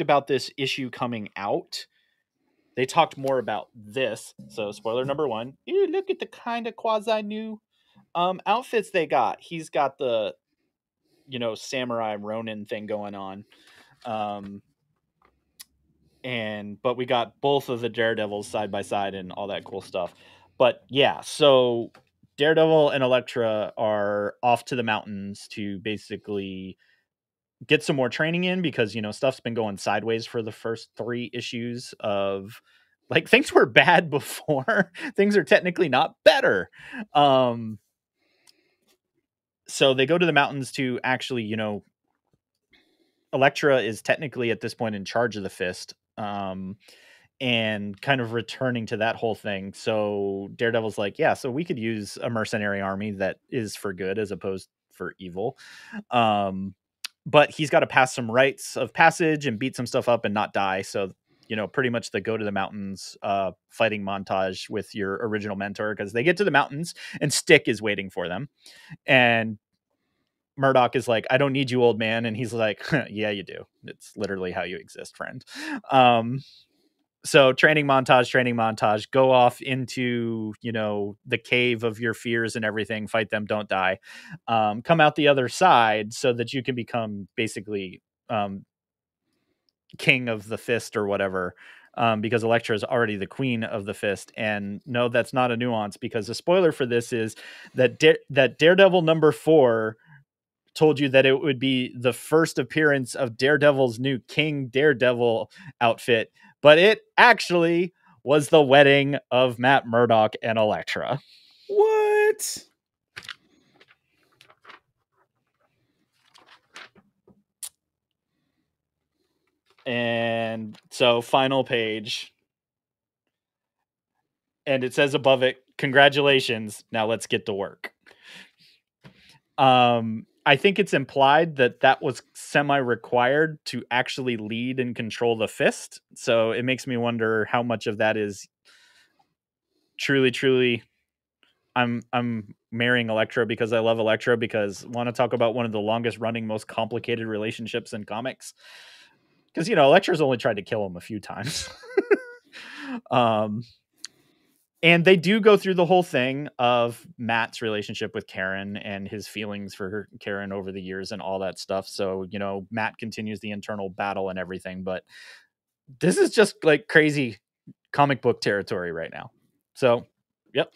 [SPEAKER 1] about this issue coming out, they talked more about this. So spoiler number 1, ew, look at the kind of quasi new outfits they got. He's got the, you know, samurai Ronin thing going on. But we got both of the Daredevils side by side and all that cool stuff. But yeah, so Daredevil and Elektra are off to the mountains to basically get some more training in, because, you know, stuff's been going sideways for the first 3 issues of, like, things were bad before. Things are technically not better. So they go to the mountains to actually, you know, Elektra is technically at this point in charge of the Fist. And kind of returning to that whole thing. So Daredevil's like, yeah, so we could use a mercenary army that is for good as opposed for evil. But he's got to pass some rites of passage and beat some stuff up and not die. So, you know, pretty much the go to the mountains fighting montage with your original mentor, because they get to the mountains and Stick is waiting for them. And Murdoch is like, I don't need you, old man. And he's like, yeah, you do. It's literally how you exist, friend. So training montage, go off into, you know, the cave of your fears and everything, fight them, don't die, come out the other side so that you can become basically king of the Fist or whatever, because Elektra is already the queen of the Fist. And no, that's not a nuance, because the spoiler for this is that that Daredevil number 4 told you that it would be the first appearance of Daredevil's new King Daredevil outfit, but it actually was the wedding of Matt Murdock and Elektra.
[SPEAKER 2] What?
[SPEAKER 1] And so final page. And it says above it, congratulations. Now let's get to work. I think it's implied that that was semi-required to actually lead and control the Fist. So it makes me wonder how much of that is truly I'm marrying Elektra because I love Elektra, because want to talk about one of the longest running, most complicated relationships in comics. Because, you know, Elektra's only tried to kill him a few times. And they do go through the whole thing of Matt's relationship with Karen and his feelings for Karen over the years and all that stuff. So, you know, Matt continues the internal battle and everything, but this is just like crazy comic book territory right now. So, yep.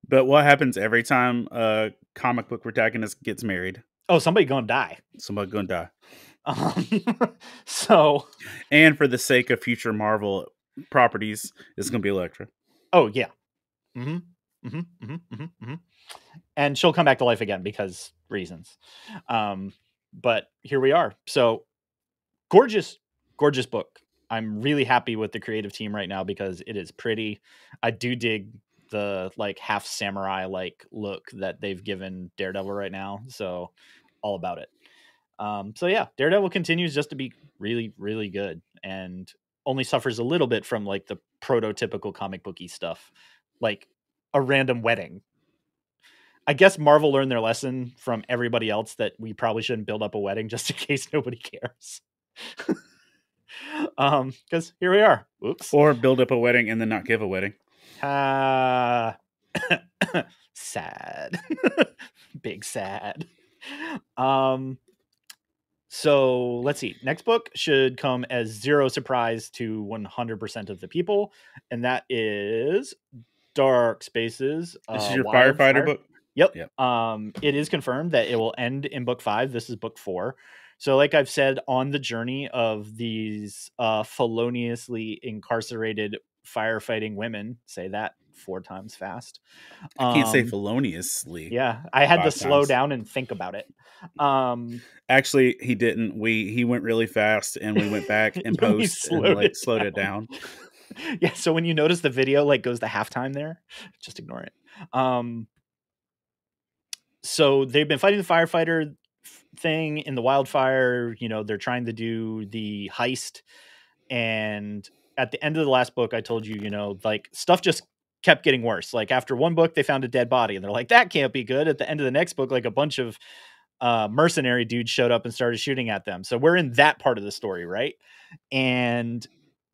[SPEAKER 2] But what happens every time a comic book protagonist gets married?
[SPEAKER 1] Oh, somebody gonna die.
[SPEAKER 2] Somebody gonna die.
[SPEAKER 1] So,
[SPEAKER 2] and for the sake of future Marvel properties, it's gonna be Elektra.
[SPEAKER 1] Oh yeah. And she'll come back to life again because reasons. But here we are. So gorgeous book. I'm really happy with the creative team right now because it is pretty. I do dig the like half samurai like look that they've given Daredevil right now. So all about it. So yeah, Daredevil continues just to be really, really good and only suffers a little bit from like the prototypical comic booky stuff, like a random wedding. I guess Marvel learned their lesson from everybody else that we probably shouldn't build up a wedding just in case nobody cares. Because here we are. Oops.
[SPEAKER 2] Or build up a wedding and then not give a wedding.
[SPEAKER 1] Sad. Big sad. So let's see. Next book should come as zero surprise to 100% of the people, and that is Dark Spaces.
[SPEAKER 2] This is your Firefighter book?
[SPEAKER 1] Yep. It is confirmed that it will end in book 5. This is book 4. So like I've said, on the journey of these feloniously incarcerated firefighting women, say that 4 times fast.
[SPEAKER 2] I can't say feloniously.
[SPEAKER 1] Yeah, I had to slow down and think about it.
[SPEAKER 2] Actually, he didn't. He went really fast, and we went back and post and like slowed it down.
[SPEAKER 1] Yeah, so when you notice the video like goes to halftime there, just ignore it. So they've been fighting the firefighter thing in the wildfire. You know, they're trying to do the heist, and at the end of the last book, I told you, you know, like stuff just kept getting worse. Like after one book, they found a dead body and they're like, that can't be good. At the end of the next book, like a bunch of mercenary dudes showed up and started shooting at them. So we're in that part of the story, right? And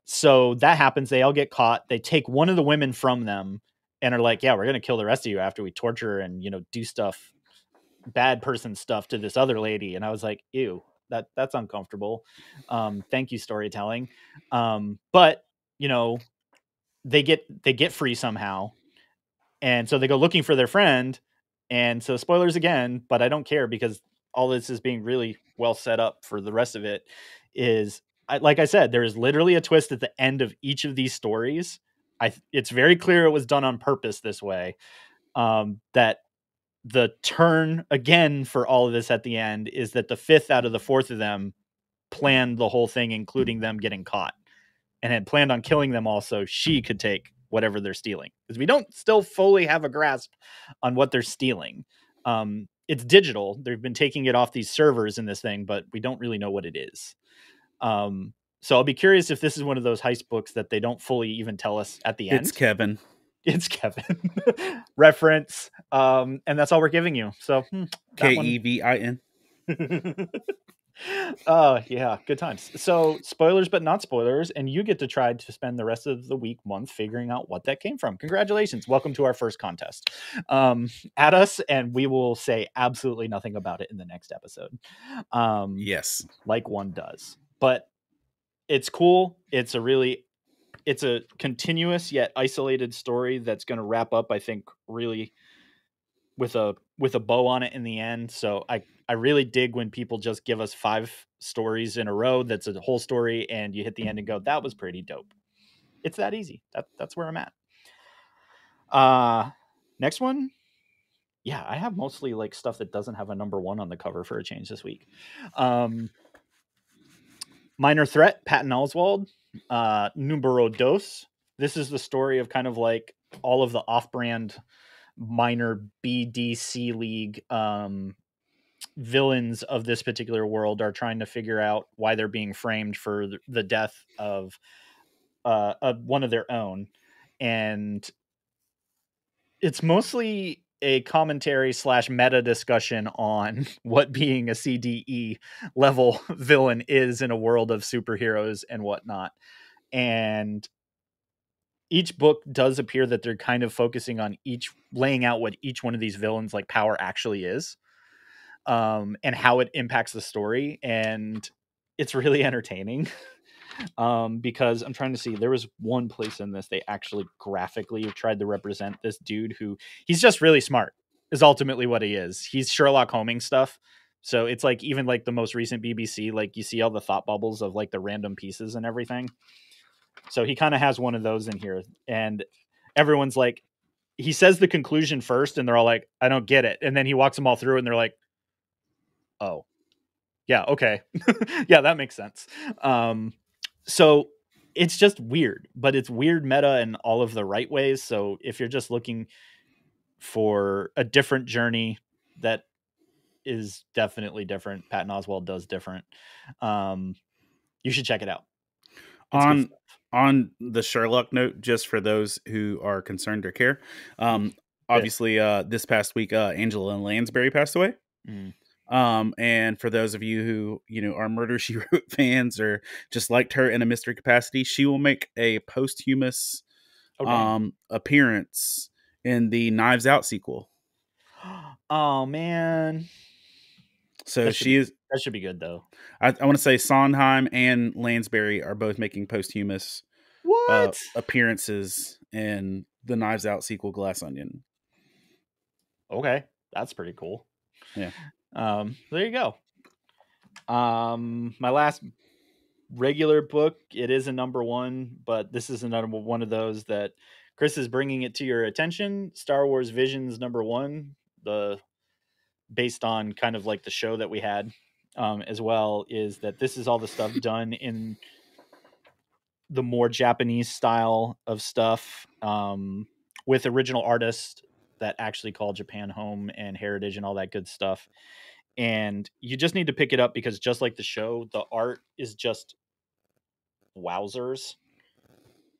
[SPEAKER 1] so that happens. They all get caught. They take one of the women from them and are like, yeah, we're going to kill the rest of you after we torture and, you know, do stuff, bad person stuff to this other lady. And I was like, ew, that's uncomfortable. Thank you, storytelling. But you know, they get free somehow. And so they go looking for their friend. And so spoilers again, but I don't care because all this is being really well set up for the rest of it is like I said, there is literally a twist at the end of each of these stories. It's very clear it was done on purpose this way. That the turn again for all of this at the end is that the fifth out of the fourth of them planned the whole thing, including them getting caught, and had planned on killing them all so she could take whatever they're stealing, because we don't still fully have a grasp on what they're stealing. It's digital. They've been taking it off these servers in this thing, but we don't really know what it is. So I'll be curious if this is one of those heist books that they don't fully even tell us at the end.
[SPEAKER 2] It's Kevin.
[SPEAKER 1] It's Kevin. Reference. And that's all we're giving you. So
[SPEAKER 2] Kevin.
[SPEAKER 1] Oh yeah, good times. So spoilers but not spoilers, and you get to try to spend the rest of the month figuring out what that came from. Congratulations, welcome to our first contest. At us and we will say absolutely nothing about it in the next episode.
[SPEAKER 2] Yes,
[SPEAKER 1] like one does. But it's cool. It's a continuous yet isolated story that's going to wrap up, I think, really with a bow on it in the end. So I really dig when people just give us 5 stories in a row that's a whole story and you hit the end and go, that was pretty dope. It's that easy. That's where I'm at. Next one. Yeah, I have mostly like stuff that doesn't have a number 1 on the cover for a change this week. Minor Threat, Patton Oswalt, Numero Dos. This is the story of kind of like all of the off-brand minor BDC league villains of this particular world are trying to figure out why they're being framed for the death of one of their own. And it's mostly a commentary / meta discussion on what being a CDE level villain is in a world of superheroes and whatnot. And each book does appear that they're kind of focusing on laying out what each one of these villains like power actually is, and how it impacts the story. And it's really entertaining. Because I'm trying to see, there was one place in this they actually graphically tried to represent this dude who he's just really smart is ultimately what he is. He's Sherlock Holming stuff. So it's like, even like the most recent BBC, like you see all the thought bubbles of like the random pieces and everything. So he kind of has one of those in here, and everyone's like, he says the conclusion first and they're all like, I don't get it. And then he walks them all through and they're like, oh yeah, okay. Yeah, that makes sense. So it's just weird, but it's weird meta in all of the right ways. So if you're just looking for a different journey that is definitely different, Patton Oswalt does different. You should check it out. It's
[SPEAKER 2] on the Sherlock note, just for those who are concerned or care. Obviously, this past week, Angela Lansbury passed away. And for those of you who, you know, are Murder, She Wrote fans or just liked her in a mystery capacity, she will make a posthumous appearance in the Knives Out sequel.
[SPEAKER 1] Oh man.
[SPEAKER 2] So that
[SPEAKER 1] should be good though.
[SPEAKER 2] I want to say Sondheim and Lansbury are both making posthumous appearances in the Knives Out sequel, Glass Onion.
[SPEAKER 1] Okay, that's pretty cool.
[SPEAKER 2] Yeah.
[SPEAKER 1] There you go. My last regular book, it is a number 1, but this is another one of those that Chris is bringing it to your attention. Star Wars Visions number 1, based on kind of like the show that we had, as well, is that this is all the stuff done in the more Japanese style of stuff, with original artists that actually call Japan home and heritage and all that good stuff. And you just need to pick it up because just like the show, the art is just wowzers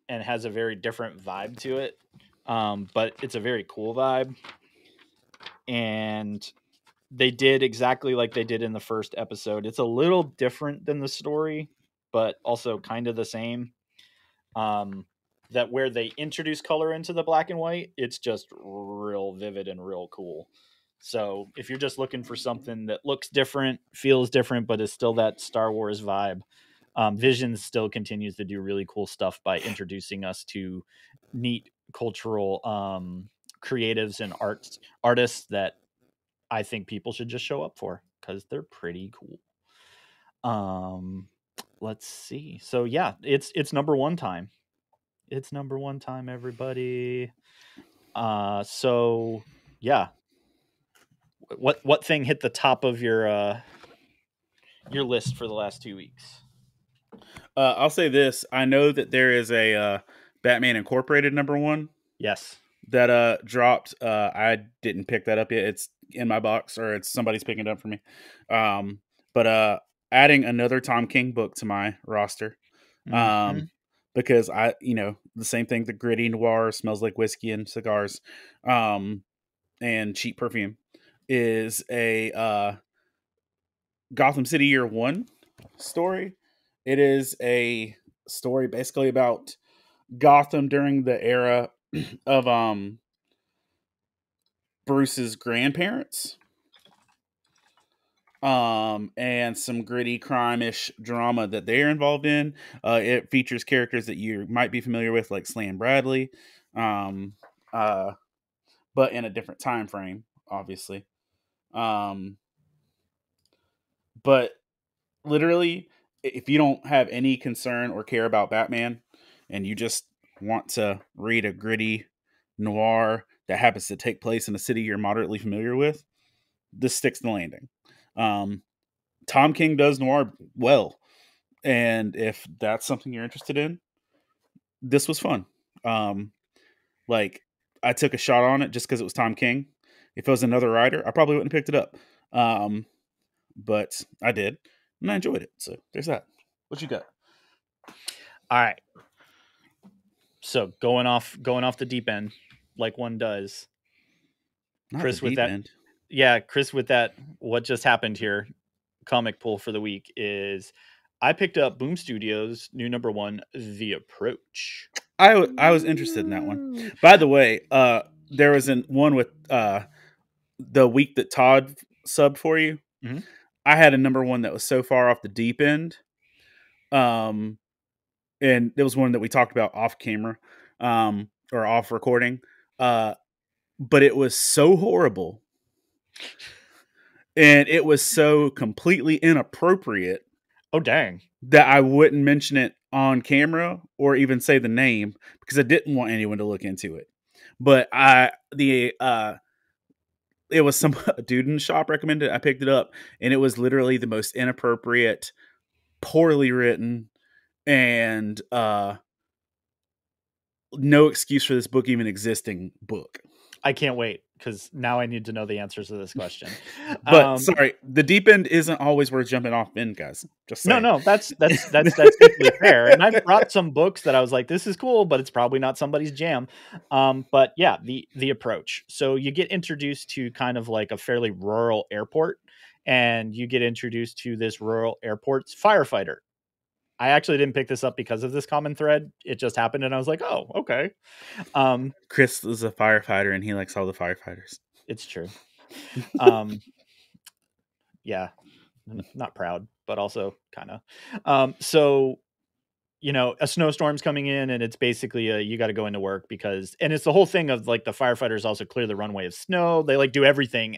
[SPEAKER 1] and has a very different vibe to it. but it's a very cool vibe. And they did exactly like they did in the first episode. It's a little different than the story, but also kind of the same. That where they introduce color into the black and white, it's just real vivid and real cool. So if you're just looking for something that looks different, feels different, but is still that Star Wars vibe, Visions still continues to do really cool stuff by introducing us to neat cultural creatives and artists that I think people should just show up for because they're pretty cool. Let's see. So yeah, it's number one time. It's number one time, everybody. So yeah, what thing hit the top of your list for the last 2 weeks?
[SPEAKER 2] I'll say this: I know that there is a Batman Incorporated #1.
[SPEAKER 1] Yes,
[SPEAKER 2] that dropped. I didn't pick that up yet. It's in my box, or it's somebody's picking it up for me. But adding another Tom King book to my roster. Because the same thing, the gritty noir smells like whiskey and cigars, and cheap perfume is a Gotham City Year One story. It is a story basically about Gotham during the era of Bruce's grandparents, and some gritty crime-ish drama that they're involved in. It features characters that you might be familiar with, like Slan Bradley, but in a different time frame, obviously. But literally, if you don't have any concern or care about Batman, and you just want to read a gritty noir that happens to take place in a city you're moderately familiar with, this sticks the landing. Tom King does noir well, and if that's something you're interested in, this was fun. Like, I took a shot on it just because it was Tom King. If it was another writer, I probably wouldn't have picked it up. But I did, and I enjoyed it. So there's that. What you got?
[SPEAKER 1] All right. So going off the deep end, like one does.
[SPEAKER 2] Not
[SPEAKER 1] Chris,
[SPEAKER 2] the
[SPEAKER 1] with
[SPEAKER 2] deep
[SPEAKER 1] that,
[SPEAKER 2] end.
[SPEAKER 1] yeah, Chris, with that, what just happened here? Comic pull for the week is I picked up Boom Studios' new #1, The Approach.
[SPEAKER 2] I was interested in that one. By the way, there was one with the week that Todd subbed for you.
[SPEAKER 1] Mhm.
[SPEAKER 2] I had a #1 that was so far off the deep end. And it was one that we talked about off camera, or off recording. But it was so horrible, and it was so completely inappropriate.
[SPEAKER 1] Oh dang!
[SPEAKER 2] That I wouldn't mention it on camera or even say the name because I didn't want anyone to look into it. But it was some dude in the shop recommended. I picked it up, and it was literally the most inappropriate, poorly written, and no excuse for this book even existing book.
[SPEAKER 1] I can't wait because now I need to know the answers to this question.
[SPEAKER 2] But sorry, the deep end isn't always worth jumping off in, guys. Just saying.
[SPEAKER 1] No, that's equally fair. And I've brought some books that I was like, this is cool, but it's probably not somebody's jam. But yeah, the Approach. So you get introduced to kind of like a fairly rural airport, and you get introduced to this rural airport's firefighter. I actually didn't pick this up because of this common thread. It just happened, and I was like, oh, okay.
[SPEAKER 2] Chris is a firefighter, and he likes all the firefighters.
[SPEAKER 1] It's true. Yeah, not proud, but also kind of. So, a snowstorm's coming in, and it's basically you got to go into work and it's the whole thing of like the firefighters also clear the runway of snow. They like do everything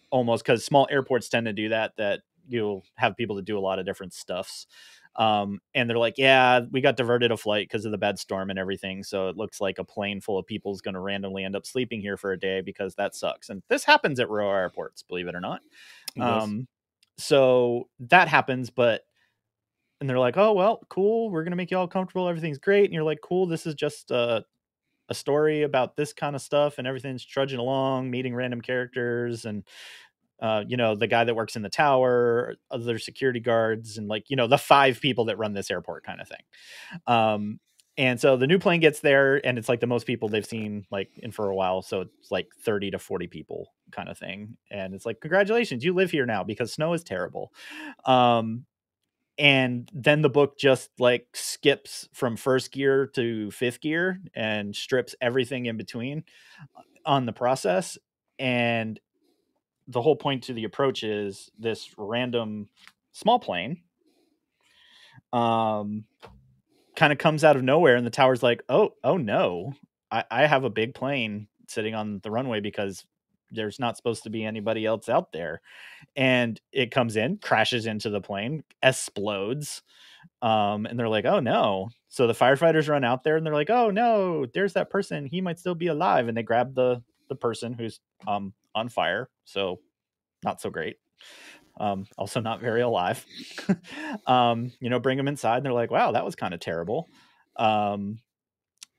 [SPEAKER 1] almost, because small airports tend to do that you'll have people to do a lot of different stuffs. And they're like, yeah, we got diverted a flight because of the bad storm and everything. So it looks like a plane full of people is going to randomly end up sleeping here for a day because that sucks. And this happens at rural airports, believe it or not. So that happens, and they're like, oh, well, cool. We're going to make you all comfortable. Everything's great. And you're like, cool. This is just a story about this kind of stuff, and everything's trudging along, meeting random characters, and the guy that works in the tower, other security guards, and the 5 people that run this airport kind of thing. And so the new plane gets there, and it's like the most people they've seen like in for a while. So it's like 30 to 40 people kind of thing. And it's like, congratulations, you live here now because snow is terrible. And then the book just like skips from first gear to fifth gear and strips everything in between on the process. And the whole point to the approach is this random small plane kind of comes out of nowhere, and the tower's like, oh no, I have a big plane sitting on the runway because there's not supposed to be anybody else out there. And it comes in, crashes into the plane, explodes. And they're like, oh no. So the firefighters run out there and they're like, oh no, there's that person. He might still be alive. And they grab the person who's on fire. So not so great. Also not very alive. Bring them inside. And they're like, wow, that was kind of terrible.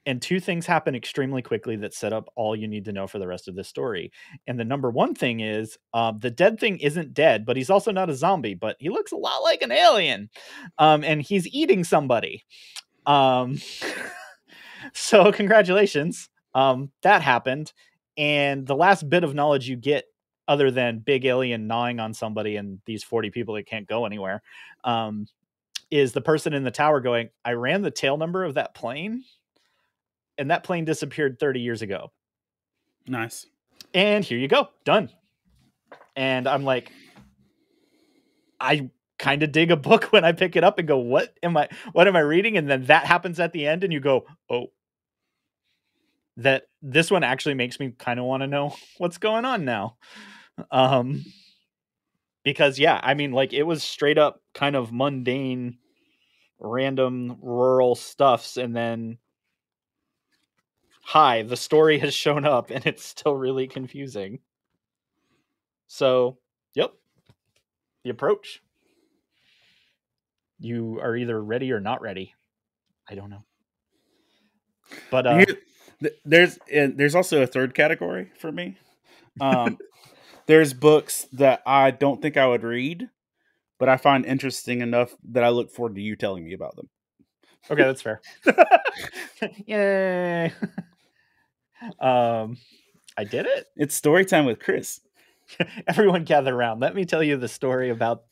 [SPEAKER 1] And two things happen extremely quickly that set up all you need to know for the rest of this story. And the number one thing is the dead thing isn't dead, but he's also not a zombie, but he looks a lot like an alien. And he's eating somebody. So congratulations. That happened. And the last bit of knowledge you get, other than big alien gnawing on somebody and these 40 people that can't go anywhere, is the person in the tower going, I ran the tail number of that plane, and that plane disappeared 30 years ago.
[SPEAKER 2] Nice.
[SPEAKER 1] And here you go. Done. And I'm like, I kind of dig a book when I pick it up and go, what am I reading? And then that happens at the end and you go, oh, that this one actually makes me kind of want to know what's going on now. Because yeah, I mean, like, it was straight up kind of mundane, random rural stuffs. And then the story has shown up and it's still really confusing. So, yep. The approach. You are either ready or not ready. I don't know. But
[SPEAKER 2] there's also a third category for me. There's books that I don't think I would read, but I find interesting enough that I look forward to you telling me about them.
[SPEAKER 1] Okay, that's fair. Yay. I did it.
[SPEAKER 2] It's story time with Chris.
[SPEAKER 1] Everyone gather around. Let me tell you the story about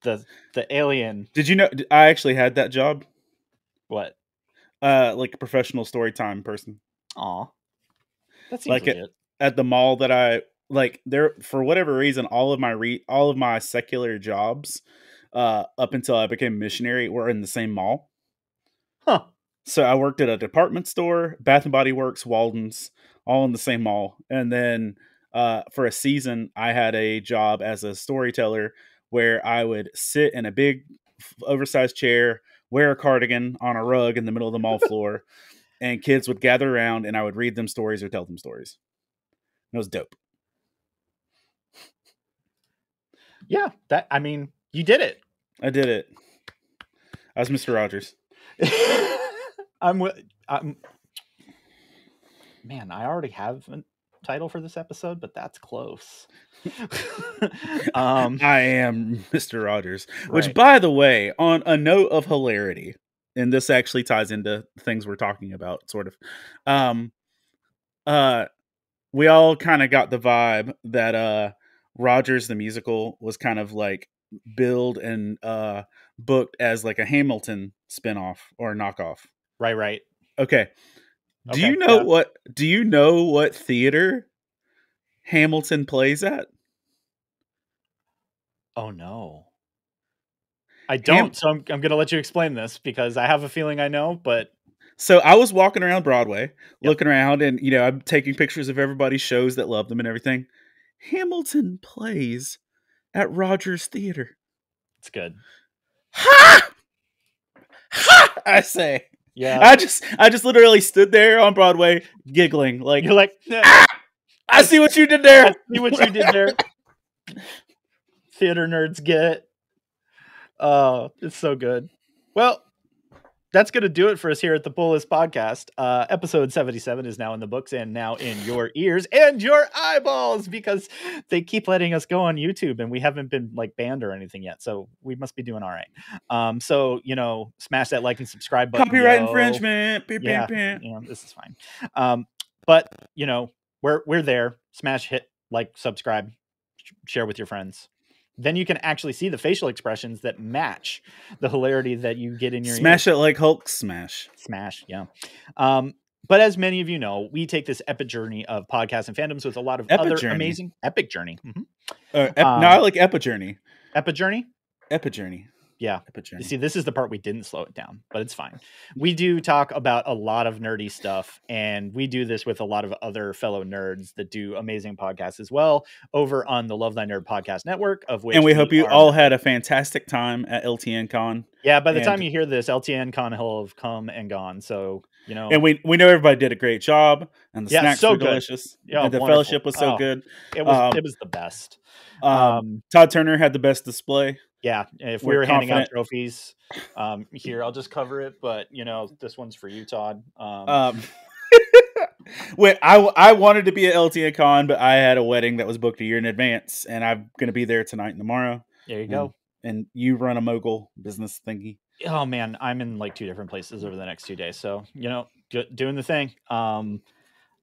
[SPEAKER 1] the alien.
[SPEAKER 2] Did you know I actually had that job?
[SPEAKER 1] What?
[SPEAKER 2] Like a professional story time person.
[SPEAKER 1] Aw. That seems
[SPEAKER 2] like
[SPEAKER 1] legit.
[SPEAKER 2] At the mall that I like, there, for whatever reason, all of my secular jobs up until I became a missionary were in the same mall.
[SPEAKER 1] Huh.
[SPEAKER 2] So I worked at a department store, Bath and Body Works, Walden's, all in the same mall. And then for a season, I had a job as a storyteller where I would sit in a big oversized chair, wear a cardigan on a rug in the middle of the mall floor, and kids would gather around and I would read them stories or tell them stories. It was dope.
[SPEAKER 1] Yeah, I mean, you did it.
[SPEAKER 2] I did it. I was Mr. Rogers.
[SPEAKER 1] Man, I already have a title for this episode, but that's close.
[SPEAKER 2] I am Mr. Rogers.
[SPEAKER 1] Right.
[SPEAKER 2] Which, by the way, on a note of hilarity, and this actually ties into things we're talking about, sort of. We all kind of got the vibe that Rogers the musical was kind of like billed and booked as like a Hamilton spinoff or knockoff.
[SPEAKER 1] Right.
[SPEAKER 2] Okay. Do you know what theater Hamilton plays at?
[SPEAKER 1] Oh no. I don't, so I'm going to let you explain this because I have a feeling I know, but...
[SPEAKER 2] So I was walking around Broadway, looking around, and, I'm taking pictures of everybody's shows that love them and everything. Hamilton plays at Rogers Theater.
[SPEAKER 1] It's good.
[SPEAKER 2] Ha! Ha! I say.
[SPEAKER 1] Yeah.
[SPEAKER 2] I just literally stood there on Broadway giggling. Like,
[SPEAKER 1] you're like,
[SPEAKER 2] I see what you did there.
[SPEAKER 1] I see what you did there. Theater nerds get it. Oh, it's so good. Well, that's going to do it for us here at the Pull List Podcast. Episode 77 is now in the books and now in your ears and your eyeballs, because they keep letting us go on YouTube and we haven't been like banned or anything yet. So we must be doing all right. So, you know, smash that like and subscribe button.
[SPEAKER 2] Copyright infringement.
[SPEAKER 1] You know, this is fine. But you know, we're there. Smash, hit like, subscribe, share with your friends. Then you can actually see the facial expressions that match the hilarity that you get in your
[SPEAKER 2] Smash
[SPEAKER 1] ears.
[SPEAKER 2] it like Hulk smash.
[SPEAKER 1] Smash, yeah. But as many of you know, we take this epic journey of podcasts and fandoms with a lot of other amazing epic journey.
[SPEAKER 2] No, I like Epijourney.
[SPEAKER 1] Epijourney?
[SPEAKER 2] Epijourney.
[SPEAKER 1] Yeah.
[SPEAKER 2] Epijourney.
[SPEAKER 1] You see, this is the part we didn't slow it down, but it's fine. We do talk about a lot of nerdy stuff, and we do this with a lot of other fellow nerds that do amazing podcasts as well over on the Love Thy Nerd Podcast Network, of which.
[SPEAKER 2] And we hope you all had a fantastic time at LTN Con.
[SPEAKER 1] Yeah, by the time you hear this, LTN Con will have come and gone. So, you know.
[SPEAKER 2] And we know everybody did a great job, and the snacks were delicious.
[SPEAKER 1] Yeah,
[SPEAKER 2] and the
[SPEAKER 1] wonderful.
[SPEAKER 2] fellowship was so good.
[SPEAKER 1] It was the best.
[SPEAKER 2] Todd Turner had the best display.
[SPEAKER 1] Yeah, if we were handing out trophies, here I'll just cover it. But you know, this one's for you, Todd.
[SPEAKER 2] Wait, I wanted to be at LTN Con, but I had a wedding that was booked a year in advance, and I'm going to be there tonight and tomorrow.
[SPEAKER 1] There you go.
[SPEAKER 2] And you run a mogul business thingy.
[SPEAKER 1] Oh man, I'm in like 2 different places over the next 2 days, so you know, doing the thing.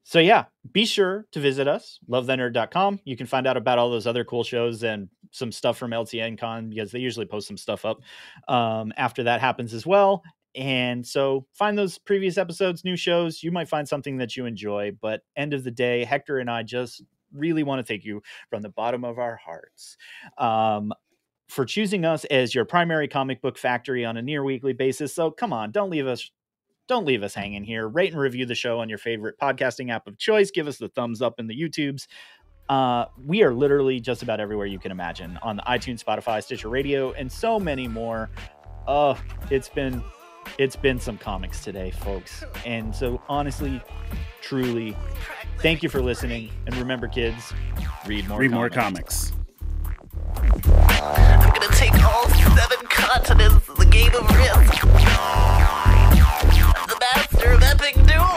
[SPEAKER 1] So yeah, be sure to visit us, lovethynerd.com. You can find out about all those other cool shows and some stuff from LTN Con, because they usually post some stuff up after that happens as well. And so find those previous episodes, new shows. You might find something that you enjoy, but end of the day, Hector and I just really want to thank you from the bottom of our hearts for choosing us as your primary comic book factory on a near weekly basis. So come on, don't leave us hanging here. Rate and review the show on your favorite podcasting app of choice. Give us the thumbs up in the YouTubes. We are literally just about everywhere you can imagine, on the iTunes, Spotify, Stitcher Radio, and so many more. It's been some comics today, folks. And so honestly, truly, thank you for listening. And remember, kids, read more comics.
[SPEAKER 3] I'm gonna take all 7 continents, the game of risk. The master of epic duel.